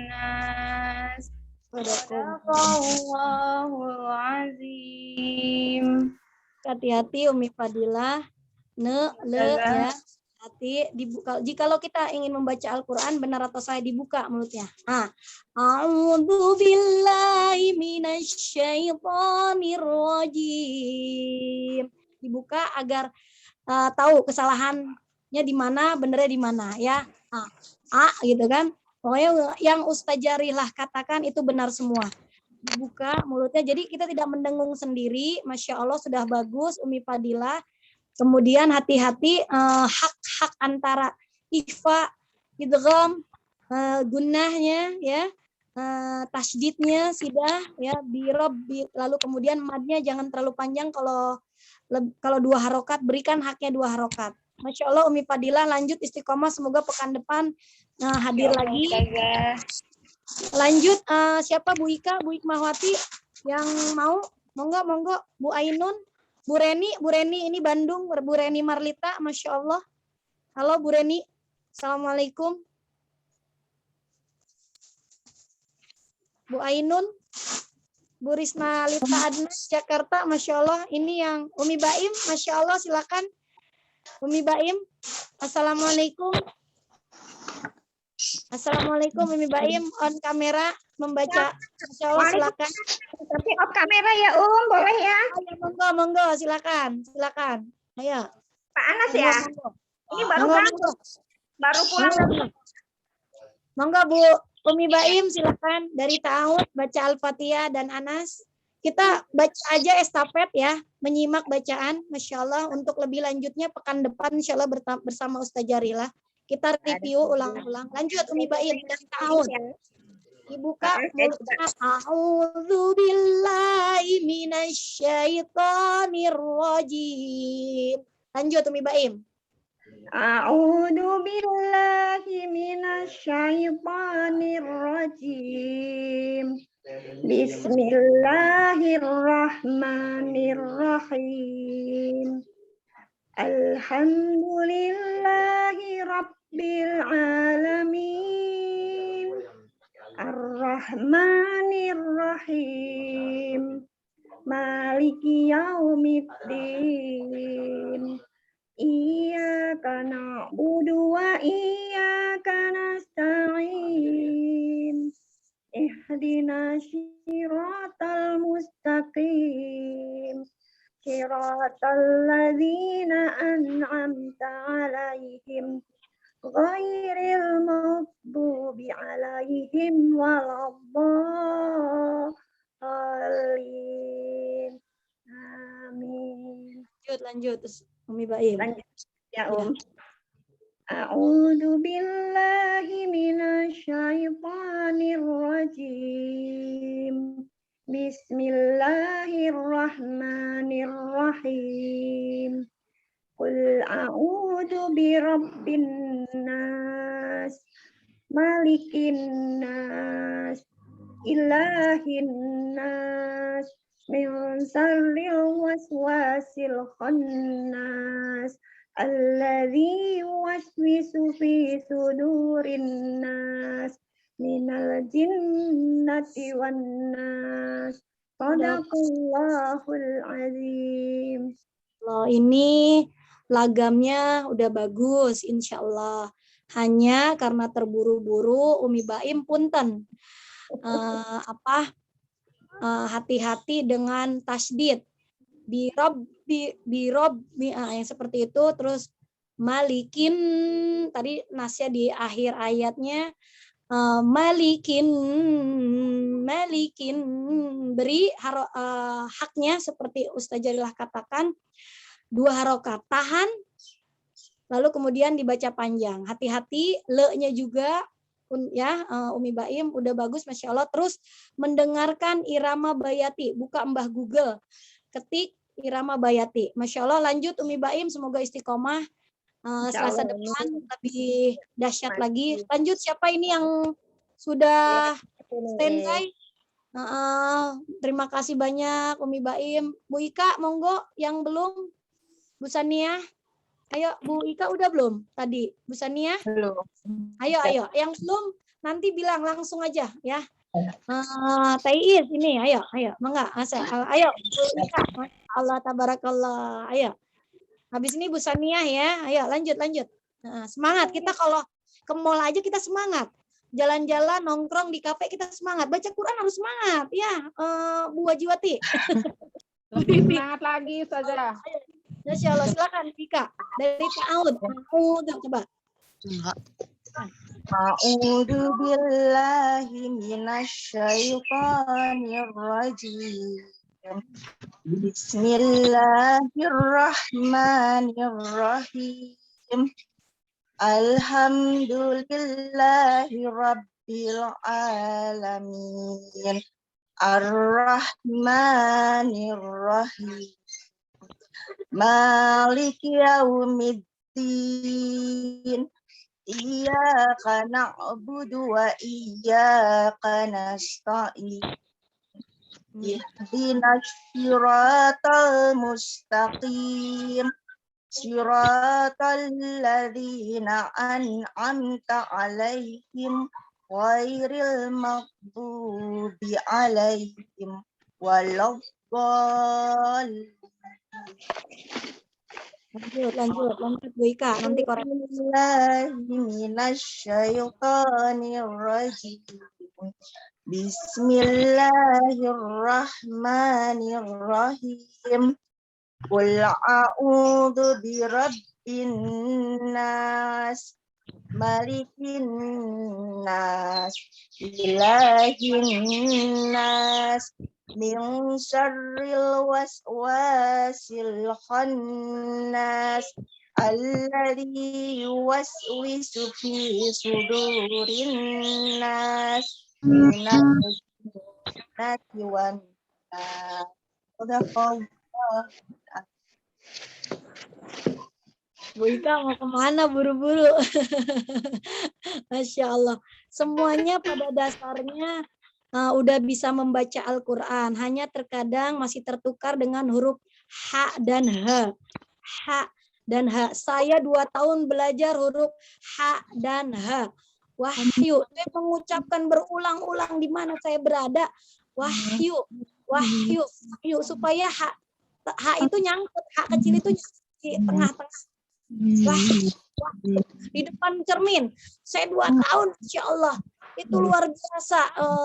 nas. Sadaqallahul azim. Hati-hati Umi Fadilah, ya. Hati dibuka. Jikalau kita ingin membaca Al-Qur'an benar atau saya dibuka mulutnya. A'udzu billahi minasyaitonir rajim. Dibuka agar tahu kesalahannya di mana, benernya di mana ya. Gitu kan. Pokoknya yang Ustaz Jarilah katakan itu benar semua. Dibuka mulutnya, jadi kita tidak mendengung sendiri. Masya Allah sudah bagus Umi Fadilah. Kemudian hati-hati hak-hak antara ikhfa, idgham, gunnahnya ya, tasydidnya sidah ya, birob, lalu kemudian madnya jangan terlalu panjang, kalau 2 harokat berikan haknya 2 harokat. Masya Allah Umi Fadilah, lanjut istiqomah, semoga pekan depan hadir lagi. Lanjut siapa Bu Ika, Bu Hikmahwati yang mau? Monggo Bu Ainun, Bu Reni ini Bandung, Bu Reni Marlita, Masya Allah. Halo Bu Reni, Assalamualaikum. Bu Ainun, Bu Risma Lita Adnas, Jakarta, Masya Allah. Ini yang Umi Baim, Masya Allah, silakan. Umi Baim, Assalamualaikum. Assalamualaikum Umi Baim, on kamera membaca. Masya Allah, silakan. Tapi off kamera ya boleh ya? Monggo, silakan. Ayo. Pak Anas ya? Ini baru pulang. Monggo Bu Umi Baim, silakan dari Ta'awud baca Al-Fatihah dan Anas. Kita baca aja estafet ya, menyimak bacaan. Masya Allah, untuk lebih lanjutnya pekan depan Insya Allah bersama Ustaz Jarilah. Kita review ulang-ulang. Lanjut Umi Baim dari Ta'awud. Dibuka mulutnya. A'udzu billahi minasyaitonir rajim. Lanjut Umi Baim. A'udzu billahi minasyaitonir rajim. Bismillahirrahmanirrahim. Alhamdulillahi Rabbil Alamin. Ar-Rahmanir Rahim. Maliki Yaumiddin. Iyyaka na'budu wa iyyaka nasta'in. Ihdina syiratal mustaqim. Syiratal ladzina an'amta 'alaihim ghairil maghdubi 'alaihim waladdallin. Amin. Lanjut Umi Baim. Lanjut ya, A'udzu billahi minasyaitonir rajim. Bismillahirrahmanirrahim. Qul a'udzu birabbin nas, malikin nas, ilahin nas, min syarril waswasil khannas, alladzi yuwaswisu fi sudurin nas, minal jinnati wan nas. Shadaqallahul azim. Loh, ini lagamnya udah bagus, insya Allah. Hanya karena terburu-buru, Umi Baim punten. Hati-hati dengan tasdid. Birob yang seperti itu. Terus malikin, tadi nasnya di akhir ayatnya. Malikin, beri haknya seperti Ustaz Jarilah katakan, 2 harokat, tahan, lalu kemudian dibaca panjang. Hati-hati, le-nya juga, ya Umi Baim udah bagus, Masya Allah. Terus mendengarkan irama bayati, buka Mbah Google, ketik irama bayati. Masya Allah, lanjut Umi Baim, semoga istiqomah. Selasa depan lebih dahsyat lagi. Lanjut, siapa ini yang sudah standby? Terima kasih banyak Umi Baim. Bu Ika, monggo yang belum. Bu Sania, ayo Bu Ika udah belum tadi? Bu Sania? Belum. Ayo. Yang belum nanti bilang langsung aja ya. Taiz ini, ayo. Mangga, ayo Bu Ika. Allah tabarakallah. Ayo. Habis ini Bu Sania ya. Ayo lanjut. Semangat. Kita kalau ke mall aja kita semangat. Jalan-jalan, nongkrong di kafe kita semangat. Baca Quran harus semangat. Ya, Bu Wajiwati. Semangat lagi saja. Masya Allah, silakan Ika. Dari Ta'awud. Coba. A'udzu billahi minasyaitonir rajim. Bismillahirrahmanirrahim. Alhamdulillahi rabbil alamin. Ar-Rahmanir-Rahim. Maliki yaumiddin. Iyyaka na'budu wa iyyaka nasta'in. Ihdinas siratal mustaqim. Siratal ladzina an'amta 'alaihim ghairil maghdubi 'alaihim waladdallin. Lanjut Bu Ika, nanti koreksi. Minasyaitonirrajim. Bismillahirrahmanirrahim. Qul a'udzu birabbin nas, malikin nas, ilahin nas, min syarril waswasil khannas, alladzi yuwaswisu fi sudurin nas, minal jinnati wan nas. Bu Ika mau kemana buru-buru? Masya Allah. Semuanya pada dasarnya udah bisa membaca Al-Quran. Hanya terkadang masih tertukar dengan huruf H dan H. dan ha. Saya 2 tahun belajar huruf ha dan ha. Wahyu, saya mengucapkan berulang-ulang di mana saya berada. Wahyu, wahyu, wahyu, supaya ha itu nyangkut, ha kecil itu di tengah-tengah. Wahyu, wahyu. Di depan cermin. Saya 2 tahun, insya Allah. Itu luar biasa.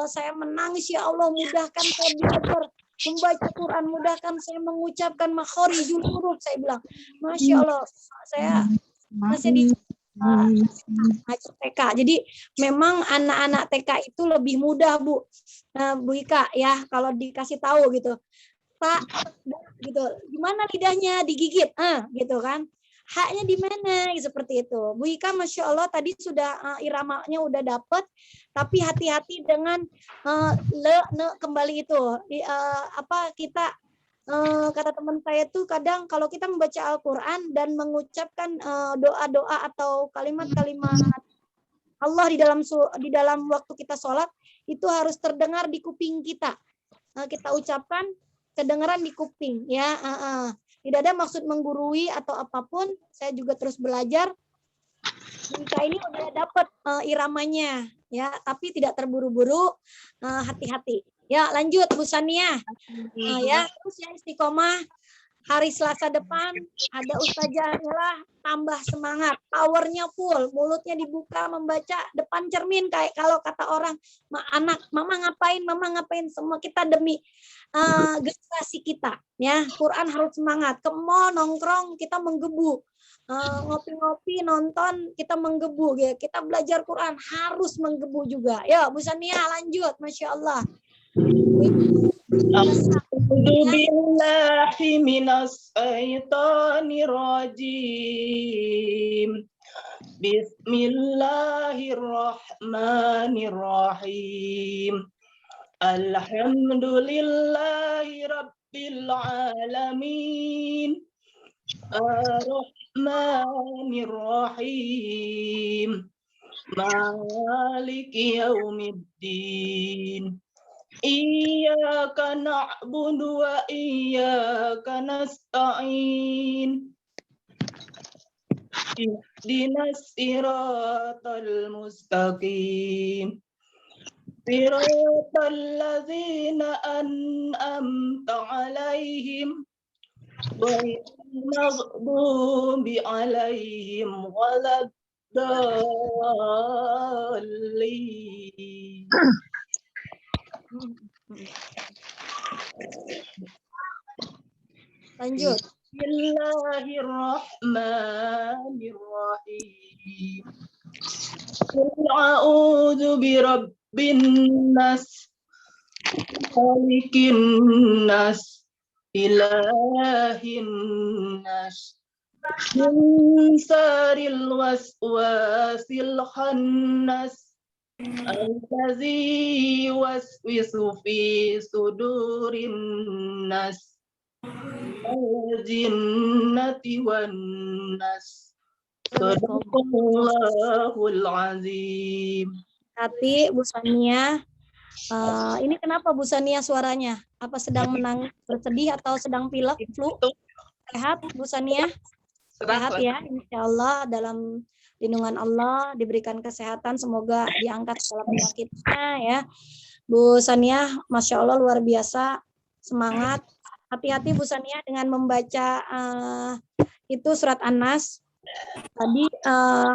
Saya menangis, ya Allah, mudahkan saya belajar membaca Quran, mudahkan saya mengucapkan makhorijul huruf. Saya bilang, Masya Allah, saya masih di TK. Jadi memang anak-anak TK itu lebih mudah, Bu. Bu Ika ya, kalau dikasih tahu gitu. Pak, gitu. Gimana lidahnya digigit? Gitu kan. Haknya di mana? Seperti itu. Bu Ika, Masya Allah, tadi sudah iramanya udah dapet, tapi hati-hati dengan kembali itu. Kita kata teman saya tuh kadang kalau kita membaca Al-Quran dan mengucapkan doa-doa atau kalimat-kalimat Allah di dalam waktu kita sholat, itu harus terdengar di kuping kita. Kita ucapkan kedengaran di kuping, ya. Tidak ada maksud menggurui atau apapun. Saya juga terus belajar. Jika ini udah dapat iramanya, ya, tapi tidak terburu-buru, hati-hati. Ya, lanjut Bu Sania. Ya, terus ya istiqomah. Hari Selasa depan ada Ustazah lah, tambah semangat, powernya full, mulutnya dibuka membaca depan cermin kayak kalau kata orang mama ngapain, semua kita demi generasi kita, ya. Quran harus semangat, ke mall nongkrong kita menggebu, ngopi-ngopi nonton kita menggebu, ya. Kita belajar Quran harus menggebu juga. Ya Bu Sania lanjut, Masya Allah. A'udzu billahi minas syaitonir rajim. Bismillahirrahmanirrahim. Alhamdulillahi rabbil alamin. Ar-Rahmanir-Rahim. Maliki yaumiddin. Iyyaka na'budu wa iyyaka nasta'in. Ihdinas siratal mustaqim. Siratal ladzina an'amta 'alaihim ghairil maghdubi 'alaihim waladdallin. Lanjut. Bismillahirrahmanirrahim. Qul a'udzu birabbin nas, malikin nas, ilahin nas, min syarril waswasil khannas, allazi yuwaswisu fi sudurin nas, al-jinnati wan nas. Sadaqallahul azim. Hati Bu Sania. Ini kenapa Bu Sania suaranya? Apa sedang menangis, bersedih atau sedang pilek, flu? Sehat Bu Sania? Sehat ya, insya Allah dalam lindungan Allah diberikan kesehatan, semoga diangkat segala penyakitnya ya. Bu Sania, Masya Allah luar biasa, semangat. Hati-hati Bu Sania dengan membaca itu surat An-Nas. Tadi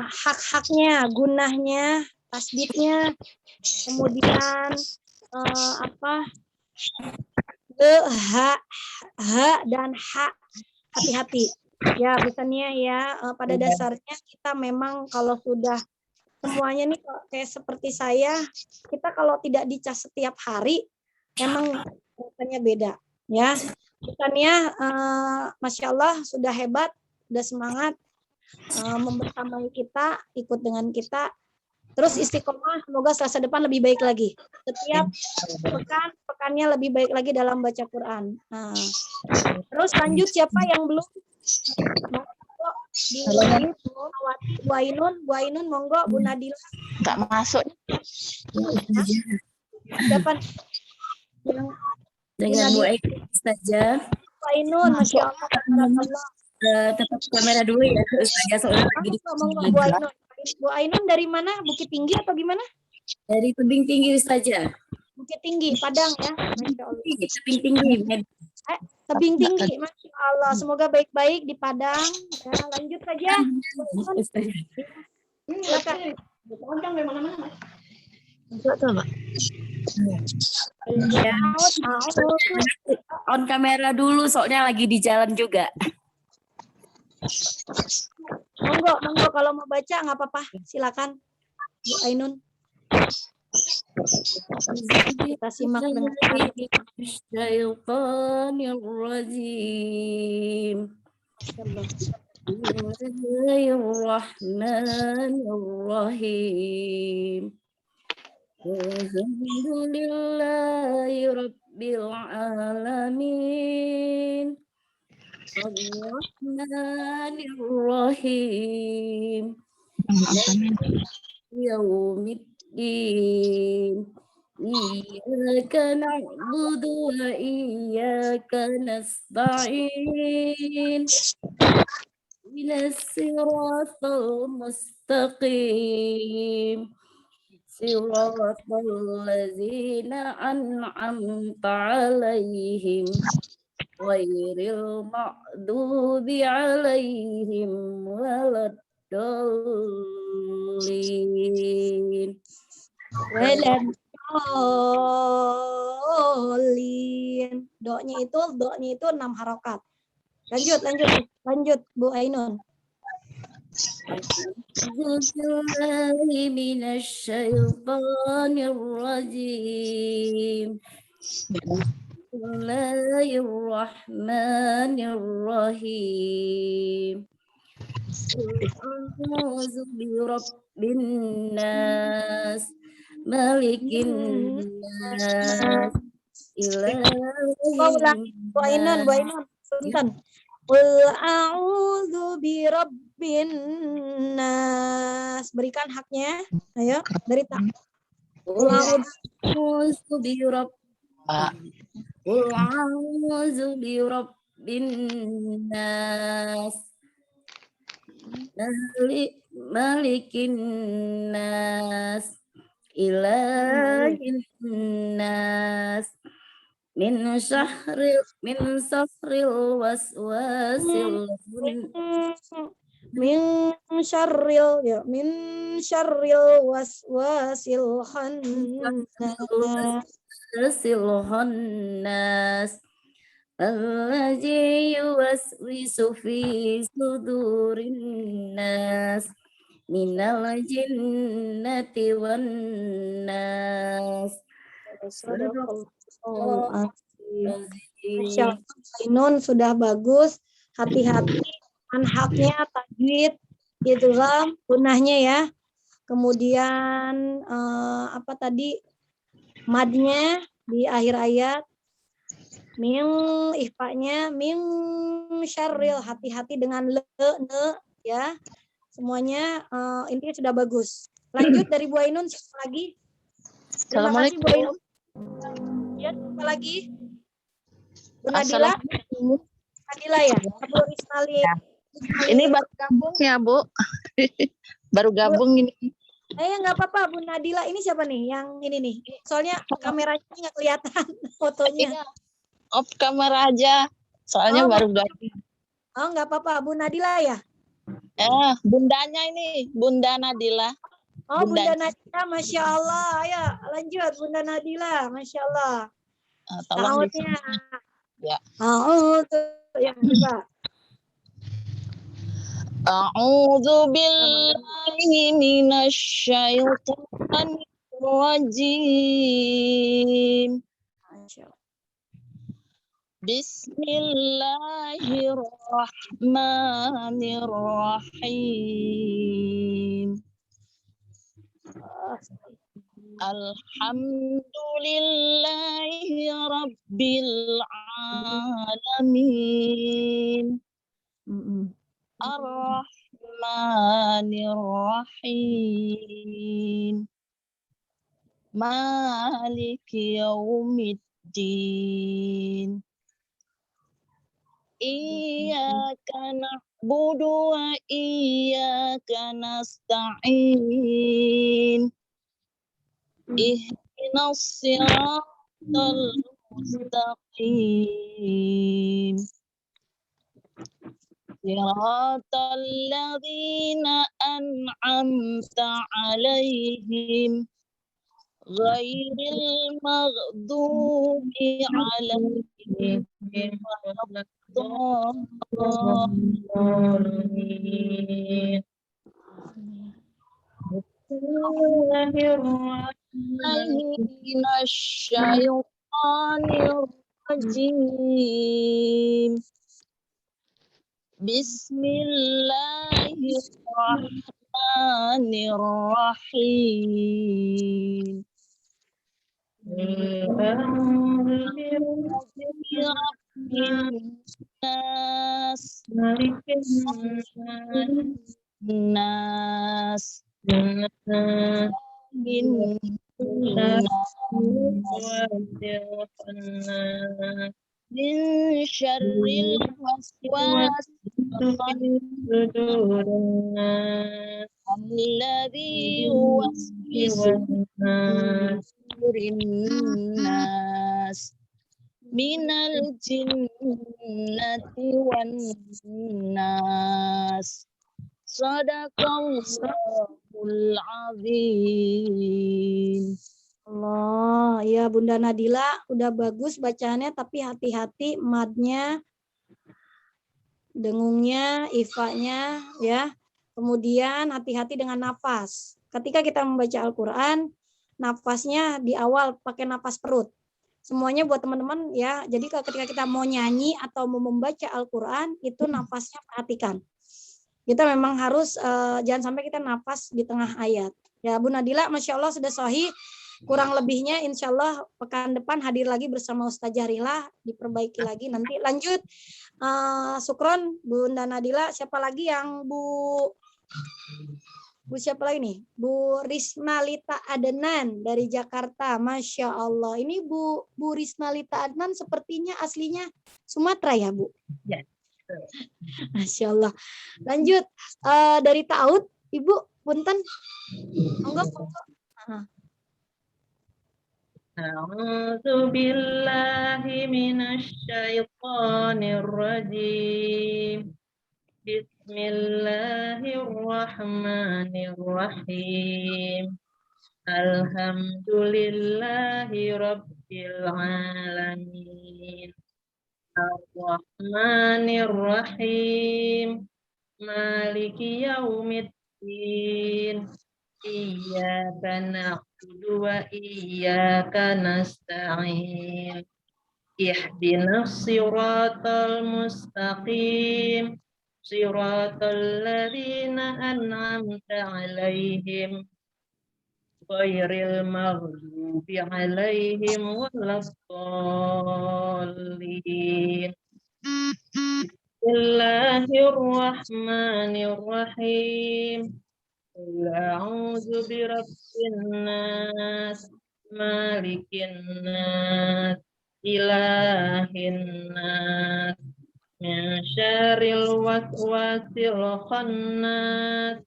hak-haknya, gunahnya, tasdidnya, kemudian ha dan ha, hati-hati. Ya, misalnya ya pada dasarnya kita memang kalau sudah semuanya nih kayak seperti saya, kita kalau tidak dicas setiap hari, memang rasanya beda. Ya, misalnya Masya Allah sudah hebat, sudah semangat membersamai kita, ikut dengan kita. Terus istiqomah, semoga Selasa depan lebih baik lagi. Setiap pekannya lebih baik lagi dalam baca Quran. Terus lanjut, siapa yang belum? Bu Ainun, monggo. Bu Nadila. Enggak masuk. Siapa? Dengan Bu Aika saja. Bu Ainun, Masya Allah. tetap kamera dulu ya, Ustazah, soalnya lagi di Monggo, Bu Ainun. Bu Ainun dari mana? Bukit Tinggi atau gimana? dari tebing tinggi Ustazah. Bukit Tinggi, Padang ya. Masya Allah. Tebing tinggi. Tebing tinggi, Masya Allah. Semoga baik-baik di Padang. Ya, lanjut saja. Ustazah. Silakan. Ya, on kamera dulu soalnya lagi di jalan juga. Monggo kalau mau baca nggak apa-apa. Silakan, Bu Ainun. Kita simak dengan Bismillahirrahmanirrahim. Alhamdulillahirabbil alamin. Ar-Rahmanir-Rahim. Yaumiddin. Iyyaka na'budu wa iyyaka nasta'in. Ihdinas siratal mustaqim. Siratal ladzina an'amta 'alaihim. Ghairil maghdubi 'alaihim waladdallin. Doanya itu 6 harokat. Lanjut Bu Ainun. A'udzubillahi minasyaitonirrajim. Bismillahirrahmanirrahim. A'udzu birabbin nas, malikin nas, ilahin Bu Ainun, Punten. Qul a'udzu birabbin nas. Berikan haknya. Ayo, dari tak. Qul a'udzu birabbin nas, malikin nas, ilahin nas, min syahril waswasil min syarril waswasil khannas allazi yuwaswisu fi sudurin nas minal jinnati wan nas. Ainun sudah bagus. Hati-hati dengan haknya, tajwid, idgham, gunahnya ya. Kemudian apa tadi? Madnya di akhir ayat. Min ihfa'nya min syarril, hati-hati dengan le, ne ya. Semuanya intinya sudah bagus. Lanjut dari Bu Ainun, siapa lagi? Terima kasih Bu Ainun. Ya, siapa lagi? Bu Nadila? Nadila ya? Bu Rizali. Ini baru gabung ya, Bu. Baru gabung ini. Nggak apa-apa, Bu Nadila. Ini siapa nih? Yang ini nih. Soalnya kameranya nggak kelihatan fotonya. Off kamera aja. Soalnya baru gabung. Oh, nggak apa-apa. Bu Nadila ya? Bundanya ini. Bunda Nadila. Oh, Bunda Nadila. Masya Allah. Ayo, lanjut. Bunda Nadila. Masya Allah. Tolong ya. Ya, coba. A'udzu billahi minasyaitonir rajim. Bismillahirrahmanirrahim. Alhamdulillahi rabbil alamin. Ar-Rahmanir-Rahim. Maliki yaumiddin. iyyaka na'budu wa iyyaka nasta'in. Ihdinas siratal mustaqim. Siratal ladzina an'amta 'alaihim ghairil maghdubi 'alaihim waladdallin. Minasyaitonir rajim. Bismillahirrahmanirrahim. Nas, nas, min syarril waswas alladzi yuwaswisu sudurin nas minal jinnati wan nas. Sadaqallahul azim. Allah, ya Bunda Nadila udah bagus bacaannya, tapi hati-hati madnya, dengungnya, ifanya, ya. Kemudian hati-hati dengan nafas. Ketika kita membaca Al-Quran, nafasnya di awal pakai nafas perut. Semuanya buat teman-teman ya. Jadi ketika kita mau nyanyi atau mau membaca Al-Quran, itu nafasnya perhatikan. Kita memang harus jangan sampai kita nafas di tengah ayat. Ya Bu Nadila, Masya Allah sudah sahih. Kurang lebihnya insya Allah pekan depan hadir lagi bersama Ustazah Rihlah, diperbaiki lagi nanti. Lanjut, Sukron, Bunda Nadila. Siapa lagi yang Bu siapa lagi nih? Bu Risnalita Adnan dari Jakarta. Masya Allah. Ini Bu Risnalita Adnan sepertinya aslinya Sumatera ya Bu? Ya. Masya Allah. Lanjut, dari Taud, Ibu, punten. Enggak, A'udzu billahi minasy syaithanir rajim. Bismillahirrahmanirrahim. Alhamdulillahi rabbil alamin. Ar-Rahmanir-Rahim. Maliki yaumiddin. Iyyaka na'budu wa iyyaka nasta'in. Ihdinas siratal mustaqim. Siratal ladzina an'amta 'alaihim ghairil maghdubi 'alaihim waladdallin. Bismillahirrahmanirrahim. Qul a'udzu birabbin nas, malikin nas, ilahin nas, min syarril waswasil khannas,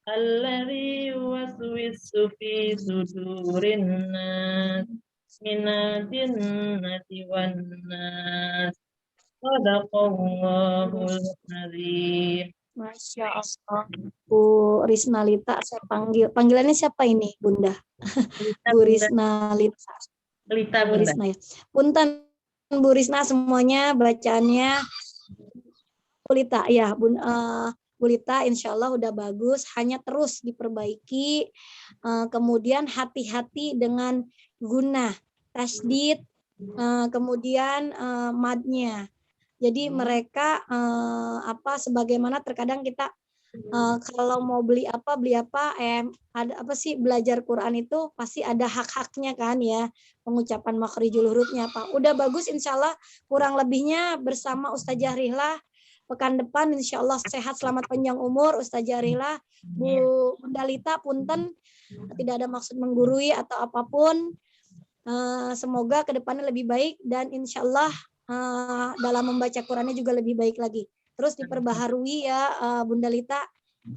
alladzi yuwaswisu fi sudurin nas, minal jinnati wan nas. Sadaqallahul azim. Masya Allah. Bu Risnalita, saya panggil. Panggilannya siapa ini, Bunda? Bu Risnalita. Lita, Bu Bunda. Risna ya. Punten Bu Risna semuanya bacaannya. Bu Lita ya, Bu Lita insya Allah udah bagus, hanya terus diperbaiki. Kemudian hati-hati dengan guna, tasdid, kemudian madnya. Jadi mereka sebagaimana terkadang kita kalau mau beli apa ada apa sih, belajar Quran itu pasti ada hak-haknya kan ya, pengucapan makhrijul hurufnya apa. Udah bagus insya Allah, kurang lebihnya bersama Ustazah Rihlah. Pekan depan insya Allah sehat selamat panjang umur Ustazah Rihlah. Bu Dalita punten, tidak ada maksud menggurui atau apapun. Semoga kedepannya lebih baik dan insya Allah dalam membaca Qurannya juga lebih baik lagi. Terus diperbaharui ya Bunda Lita.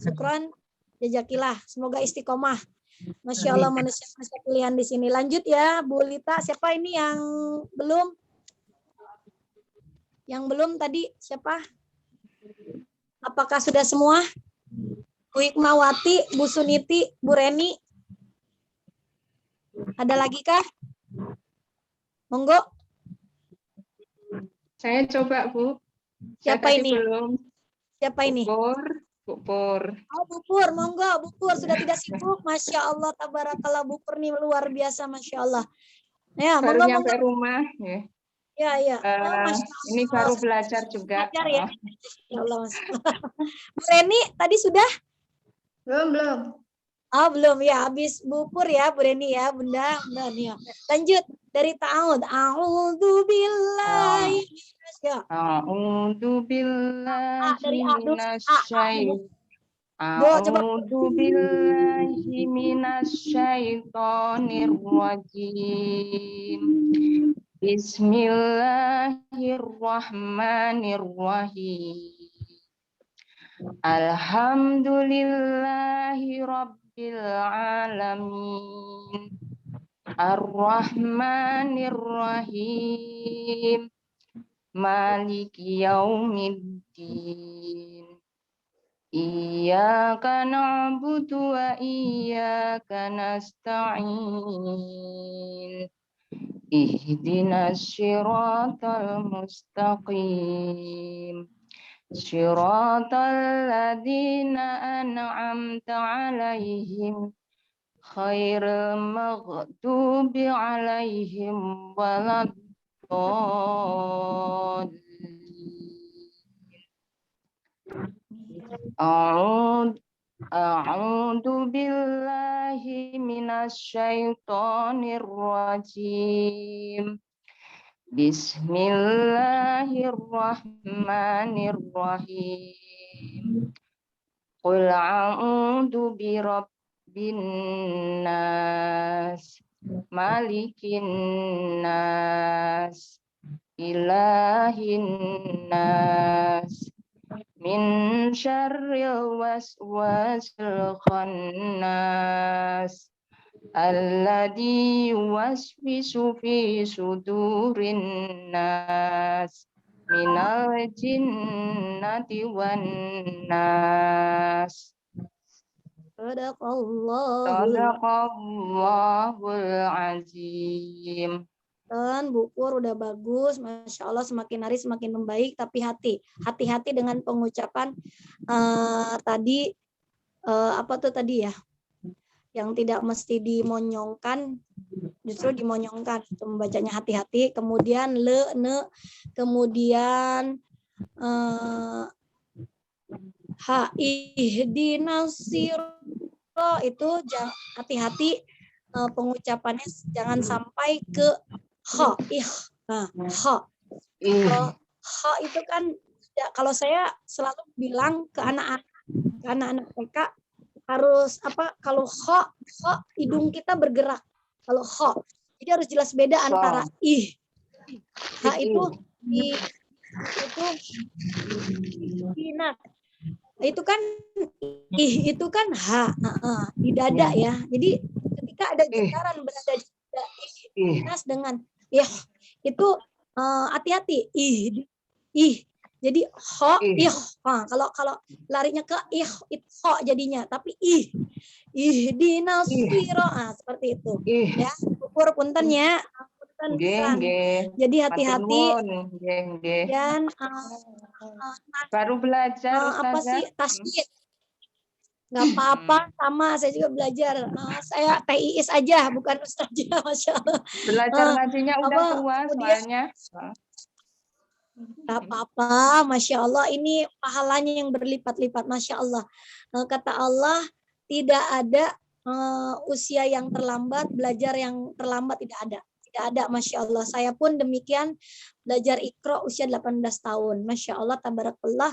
Syukron, jazakillah. Semoga istiqomah. Masya Allah manusia pilihan di sini. Lanjut ya Bu Lita. Siapa ini yang belum? Yang belum tadi siapa? Apakah sudah semua? Bu Hikmawati, Bu Suniti, Bu Reni. Ada lagi kah? Monggo. Saya coba, Bu. Siapa Saya tadi ini? belum. Siapa ini? Bu Pur. Oh, Bu Pur, monggo. Bu Pur sudah tidak sibuk. Masya Allah, tabarakallah. Bu Pur ini luar biasa, Masya Allah. Ya, Baru monggo, nyampe monggo. rumah. Ya. Ya, ya. Oh, Masya Allah. Ini baru belajar juga. Belajar ya. Ya Allah, Masya Allah. Bu Reni, tadi sudah? Belum. Oh, belum ya. Habis Bu Pur ya, Bu Reni ya, Bunda. Bunda nih, ya. Lanjut dari ta'awud. A'udzu billahi A'udzu billahi dari A, minasyaitonir A'udzu billahi minasyaitonir rajim. Bismillahirrahmanirrahim. Alhamdulillahi rabbil alamin. Ar-Rahmanir Rahim. Maliki yaumiddin. Iyyaka na'budu wa iyyaka nasta'in. Ihdinas siratal mustaqim. Siratal ladzina an'amta 'alaihim khairil maghdubi 'alaihim waladdallin. A'udzu billahi minasyaitonir rajim. Bismillahirrahmanirrahim. Qul a'udzu birabbin nas, malikin nas, ilahin nas, min syarril waswasil khannas, alladzi yuwaswisu fi sudurin nas, minal jinnati wan nas. Sadaqallahul azim. Dan Bu Pur udah bagus, Masya Allah, semakin hari semakin membaik, tapi hati-hati dengan pengucapan tadi, apa tuh tadi ya, yang tidak mesti dimonyongkan, justru dimonyongkan, membacanya hati-hati, kemudian ne, kemudian ihdinas sirata, itu hati-hati pengucapannya, jangan sampai ke ha, nah, ha. Ha itu kan ya, kalau saya selalu bilang ke anak-anak TK harus apa, kalau ha hidung kita bergerak, kalau ha. Jadi harus jelas beda antara ih. Ha itu itu kan ih itu kan ha, di dada ya. Jadi ketika ada getaran berada di dada nas dengan itu hati-hati ih. Jadi ho ih. Kalau larinya ke ih itu ho jadinya, tapi ih dinas sira seperti itu. Ya, ukur punten ya. Jadi hati-hati. Dan baru belajar apa sih tasbih? Nggak apa-apa, sama saya juga belajar. Saya TIIS aja, bukan ustazah, Masya Allah. Belajar ngajinya udah tua soalnya. Nggak apa-apa, Masya Allah. Ini pahalanya yang berlipat-lipat, Masya Allah. Kata Allah, tidak ada usia yang terlambat, belajar yang terlambat tidak ada. Tidak ada, Masya Allah. Saya pun demikian, belajar Iqra usia 18 tahun. Masya Allah, tabarakallah.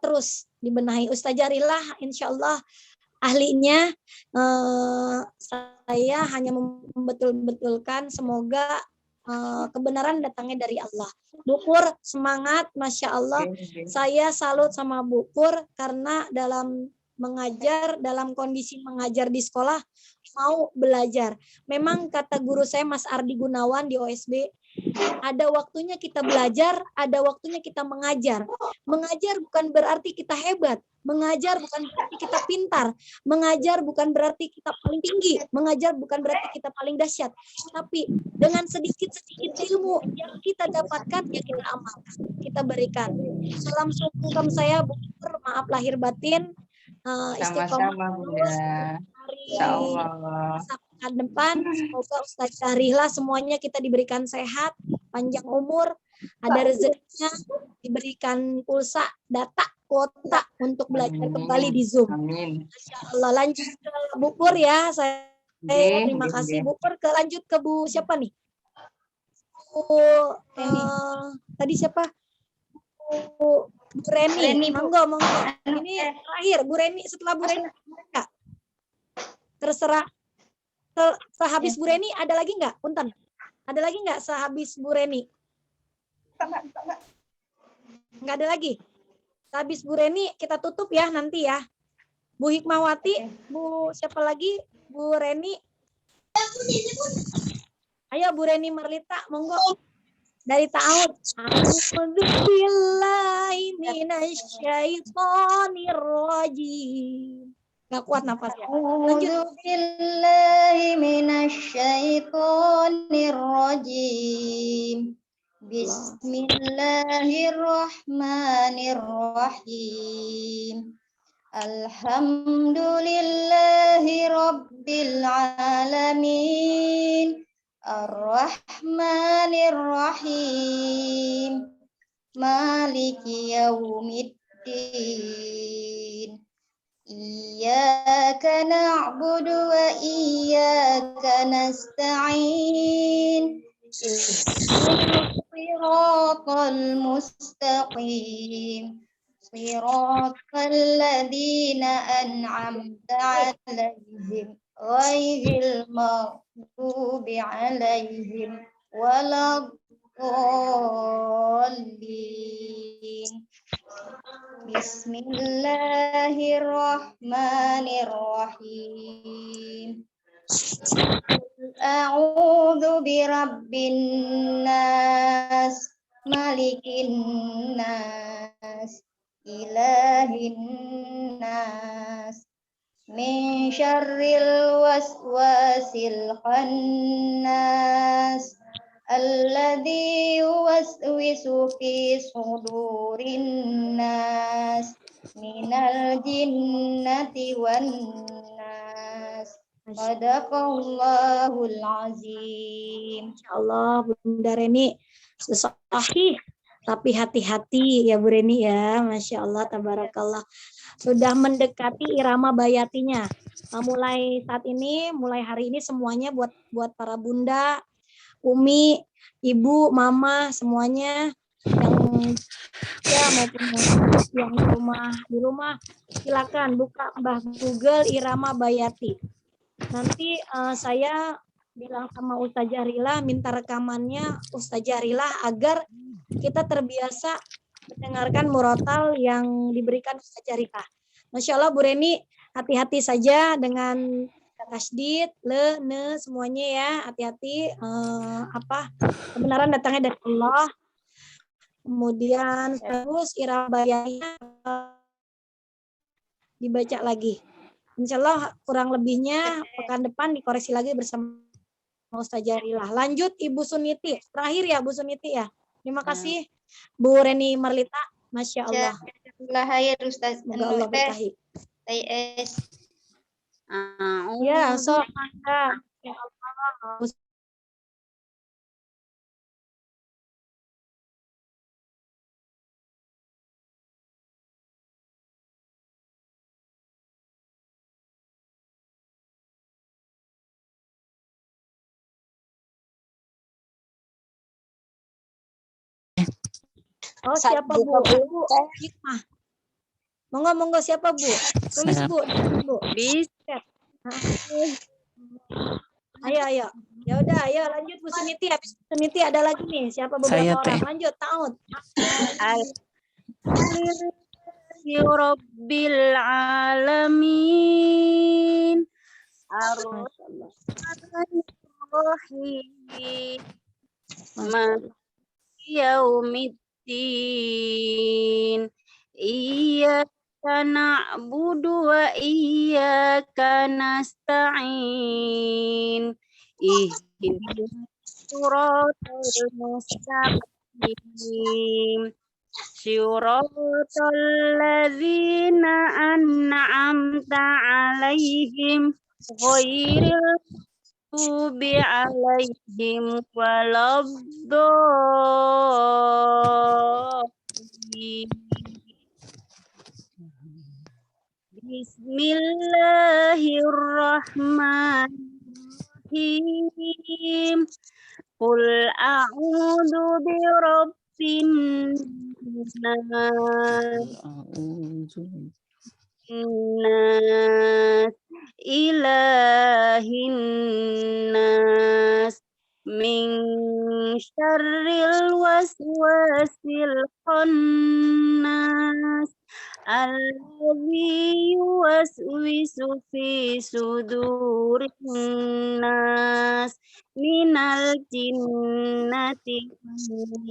Terus dibenahi. Ustazah Rilah insya Allah ahlinya, saya hanya membetul-betulkan, semoga kebenaran datangnya dari Allah. Bu Pur, semangat, Masya Allah. Saya salut sama Bu Pur karena dalam mengajar, dalam kondisi mengajar di sekolah, mau belajar. Memang kata guru saya Mas Ardi Gunawan di OSB, ada waktunya kita belajar, ada waktunya kita mengajar. Mengajar bukan berarti kita hebat, mengajar bukan berarti kita pintar, mengajar bukan berarti kita paling tinggi, mengajar bukan berarti kita paling dahsyat. Tapi dengan sedikit-sedikit ilmu yang kita dapatkan, ya kita amalkan, kita berikan. Salam sungkem saya, Bu Pur, maaf lahir batin. Sama-sama, Bunda. Insyaallah. Sabtu depan semoga Ustaz Syarihlah semuanya kita diberikan sehat, panjang umur, ada rezekinya, diberikan pulsa, data, kuota untuk belajar kembali di Zoom. Amin. Insyaallah. Lanjut ke Bu Pur ya. Saya terima kasih Bu Pur. Lanjut ke Bu siapa nih? Tadi siapa? Bu Reni. Monggo. Ini terakhir Bu Reni, setelah Bu Reni enggak? Terserah. Sehabis Bu Reni ada lagi enggak? Punten. Ada lagi enggak sehabis Bu Reni? Enggak ada lagi. Sehabis Bu Reni kita tutup ya nanti ya. Bu Hikmawati, Bu siapa lagi? Bu Reni. Ayo Bu Reni Marlita, monggo. Dari ta'awud. A'udzubillahi minasyaitonir rajim. Gak kuat nafasnya. A'udzubillahi minasyaitonir rajim. Bismillahirrahmanirrahim. Alhamdulillahi rabbil alamin. Ar-Rahmanir-Rahim. Maliki yaumiddin. Iyyaka na'budu wa iyyaka nasta'in. Ihdinas siratal mustaqim. Siratal ladzina an'amta 'alaihim ghairil maghdubi 'alaihim waladdallin. Bismillahirrahmanirrahim. A'udzu birabbin nas, malikin nas, ilahin nas, min syarril waswasil khannas, alladzi yuwaswisu fi sudurin nas, minal jinnati wan nas. Sadaqallahul azim. Insyaallah Bunda Reni sahih, tapi hati-hati ya Bu Reni ya. Masya Allah, tabarakallah. Sudah mendekati irama bayatinya. Mulai saat ini, mulai hari ini semuanya buat para bunda, umi, ibu, mama, semuanya yang ya maupun yang di rumah silakan buka Mbah Google irama bayati. Nanti saya bilang sama Ustazah Rila, minta rekamannya Ustazah Rila agar kita terbiasa mendengarkan murotal yang diberikan Ustazah Rila. Masya Allah Bu Reni, hati-hati saja dengan tasdid, le, ne, semuanya ya, hati-hati. Kebenaran datangnya dari Allah. Kemudian terus irabayanya dibaca lagi. Insya Allah kurang lebihnya pekan depan dikoreksi lagi bersama Ustazah Rila. Lanjut Ibu Suniti. Terakhir ya Bu Suniti ya. Terima kasih Bu Reni Marlita. Masya Allah. Semoga Allah berkahi. Ya, so maka ya Allah. Oh, siapa Bu? Bu Hikmah. Monggo siapa Bu? Tulis Bu. Bisa. Ayo. Ya udah, ayo lanjut Bu Suniti. Habis Bu Suniti ada lagi nih. Siapa beberapa Saya, orang? Teh. Lanjut, Taud. Alhamdulillahi Rabbil Alamin. Ar-Rahmanir-Rahim. Maliki Yaumiddin. Iyyaka na'budu wa iyyaka nasta'in. Ihdinas siratal mustaqim. Siratal ladzina an'amta 'alaihim ghairil maghdubi 'alaihim waladdallin. Bismillahirrahmanirrahim. Qul a'udzu birabbin nas, ilahin nas, min syarril waswasil khannas, alladzi yuwaswisu fi sudurin nas, minal jinnati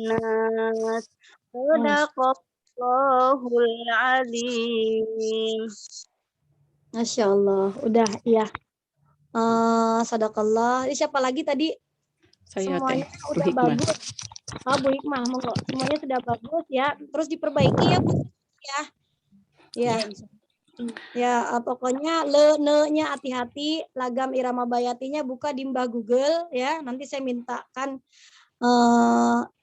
nas. Sadaqallahul azim. Masya Allah. Udah, iya. Sadaqallah. Ini siapa lagi tadi? Saya, Semuanya Teh. Bu udah Hikmah. bagus. Bu Hikmah, monggo. Semuanya sudah bagus ya. Terus diperbaiki ya, Bu. Ya. Ya, pokoknya le-ne-nya hati-hati, lagam irama bayatinya buka di Mbah Google ya. Nanti saya mintakan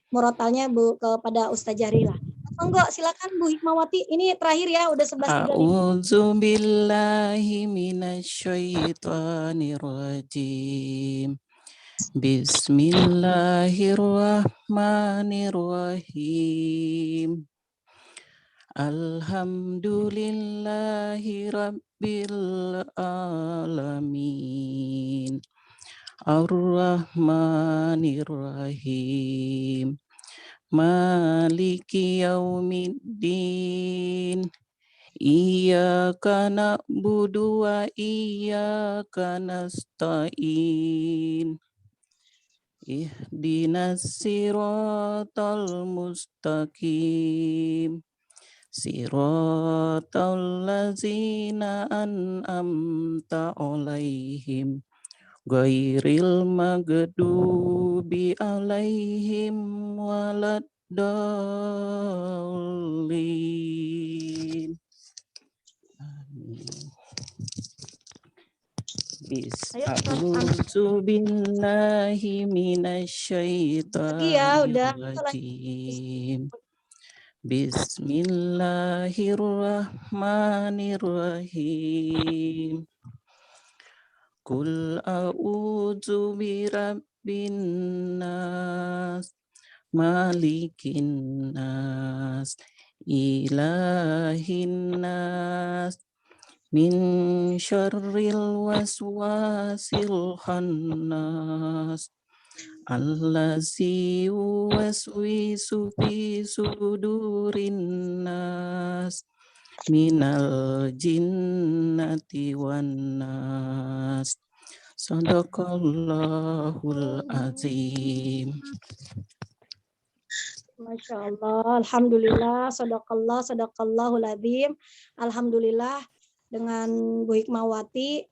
murotalnya Bu kepada Ustazah Rila. Monggo, silakan Bu Hikmawati. Ini terakhir ya, udah 11.35. A'udzu billahi minasyaitonir rajim. Bismillahirrahmanirrahim. Alhamdulillahi rabbil alamin. Ar-Rahmanir-Rahim. Maliki yaumiddin. Iyyaka na'budu wa iyyaka nasta'in. Ihdinas siratal mustaqim. Siratal ladzina an'amta 'alaihim ghairil maghdubi 'alaihim waladdallin. A'udzu billahi minasyaitonir rajim. Bismillahirrahmanirrahim. Qul a'udzu birabbin nas, malikin nas, ilahin nas, min syarril waswasil khannas, allazi yuwaswisu fi sudurin nas, minal jinnati wan nas. Sadaqallahul azim. Masya Allah, alhamdulillah, sadaqallahul azim. Alhamdulillah dengan Bu Hikmawati.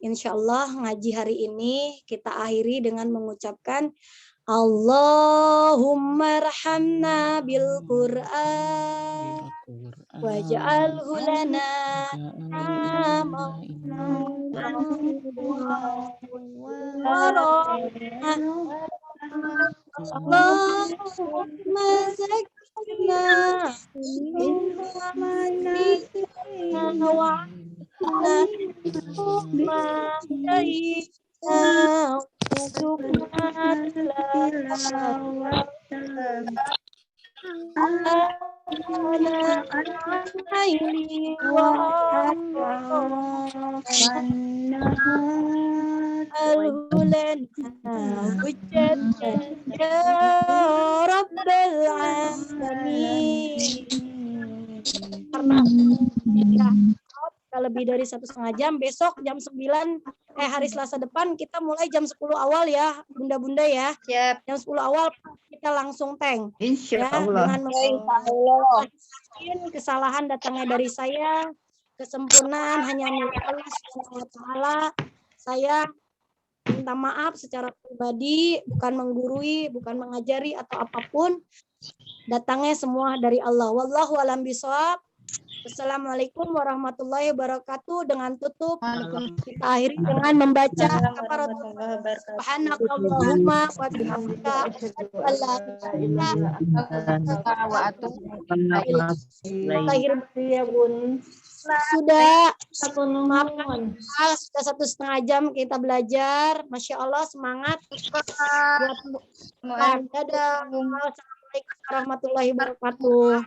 Insya Allah ngaji hari ini kita akhiri dengan mengucapkan Allahumma rahamna bil Qur'an waj'alhu lana Allahumma zakina wa lana hujjatan ya Rabbal Alamin. Karena ya, lebih dari 1,5 jam, besok jam 9 hari Selasa depan kita mulai jam 10 awal ya bunda-bunda ya. Siap. Jam 10 awal kita langsung tank Insya ya, Allah. dengan kesalahan datangnya dari saya, kesempurnaan hanya milik Allah Subhanahu wa taala. Saya minta maaf secara pribadi, bukan menggurui, bukan mengajari atau apapun. Datangnya semua dari Allah. Wallahu a'lam bishawab. Assalamualaikum warahmatullahi wabarakatuh. Dengan tutup kita akhiri dengan membaca kafaratul subhanakallahumma wa bihamdika asyhadu an la ilaha illa anta. Sudah maafkan sudah 1,5 jam kita belajar. Masya Allah, semangat. Dadah. Assalamualaikum warahmatullahi wabarakatuh.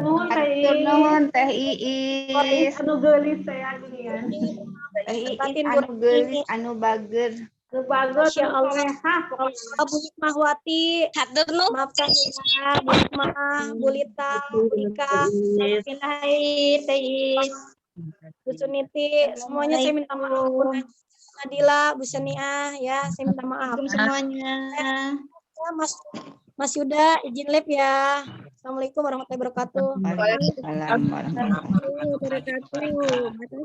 Nuhun Teh Iis. Anu geulis teh anu ya. Teh Iis anu geulis anu bager. Masya Allah. Bu Hikmahwati, maafkan ya, Bu Hikmah, Bu Lita, Bu Rika, Pinai, Teis, Bu Suniti, semuanya saya minta maaf. Bu Nadila, Bu Sania, ya saya minta maaf semuanya. Ya, Mas Yuda, izin live ya. Assalamualaikum warahmatullahi wabarakatuh. Waalaikumsalam warahmatullahi wabarakatuh.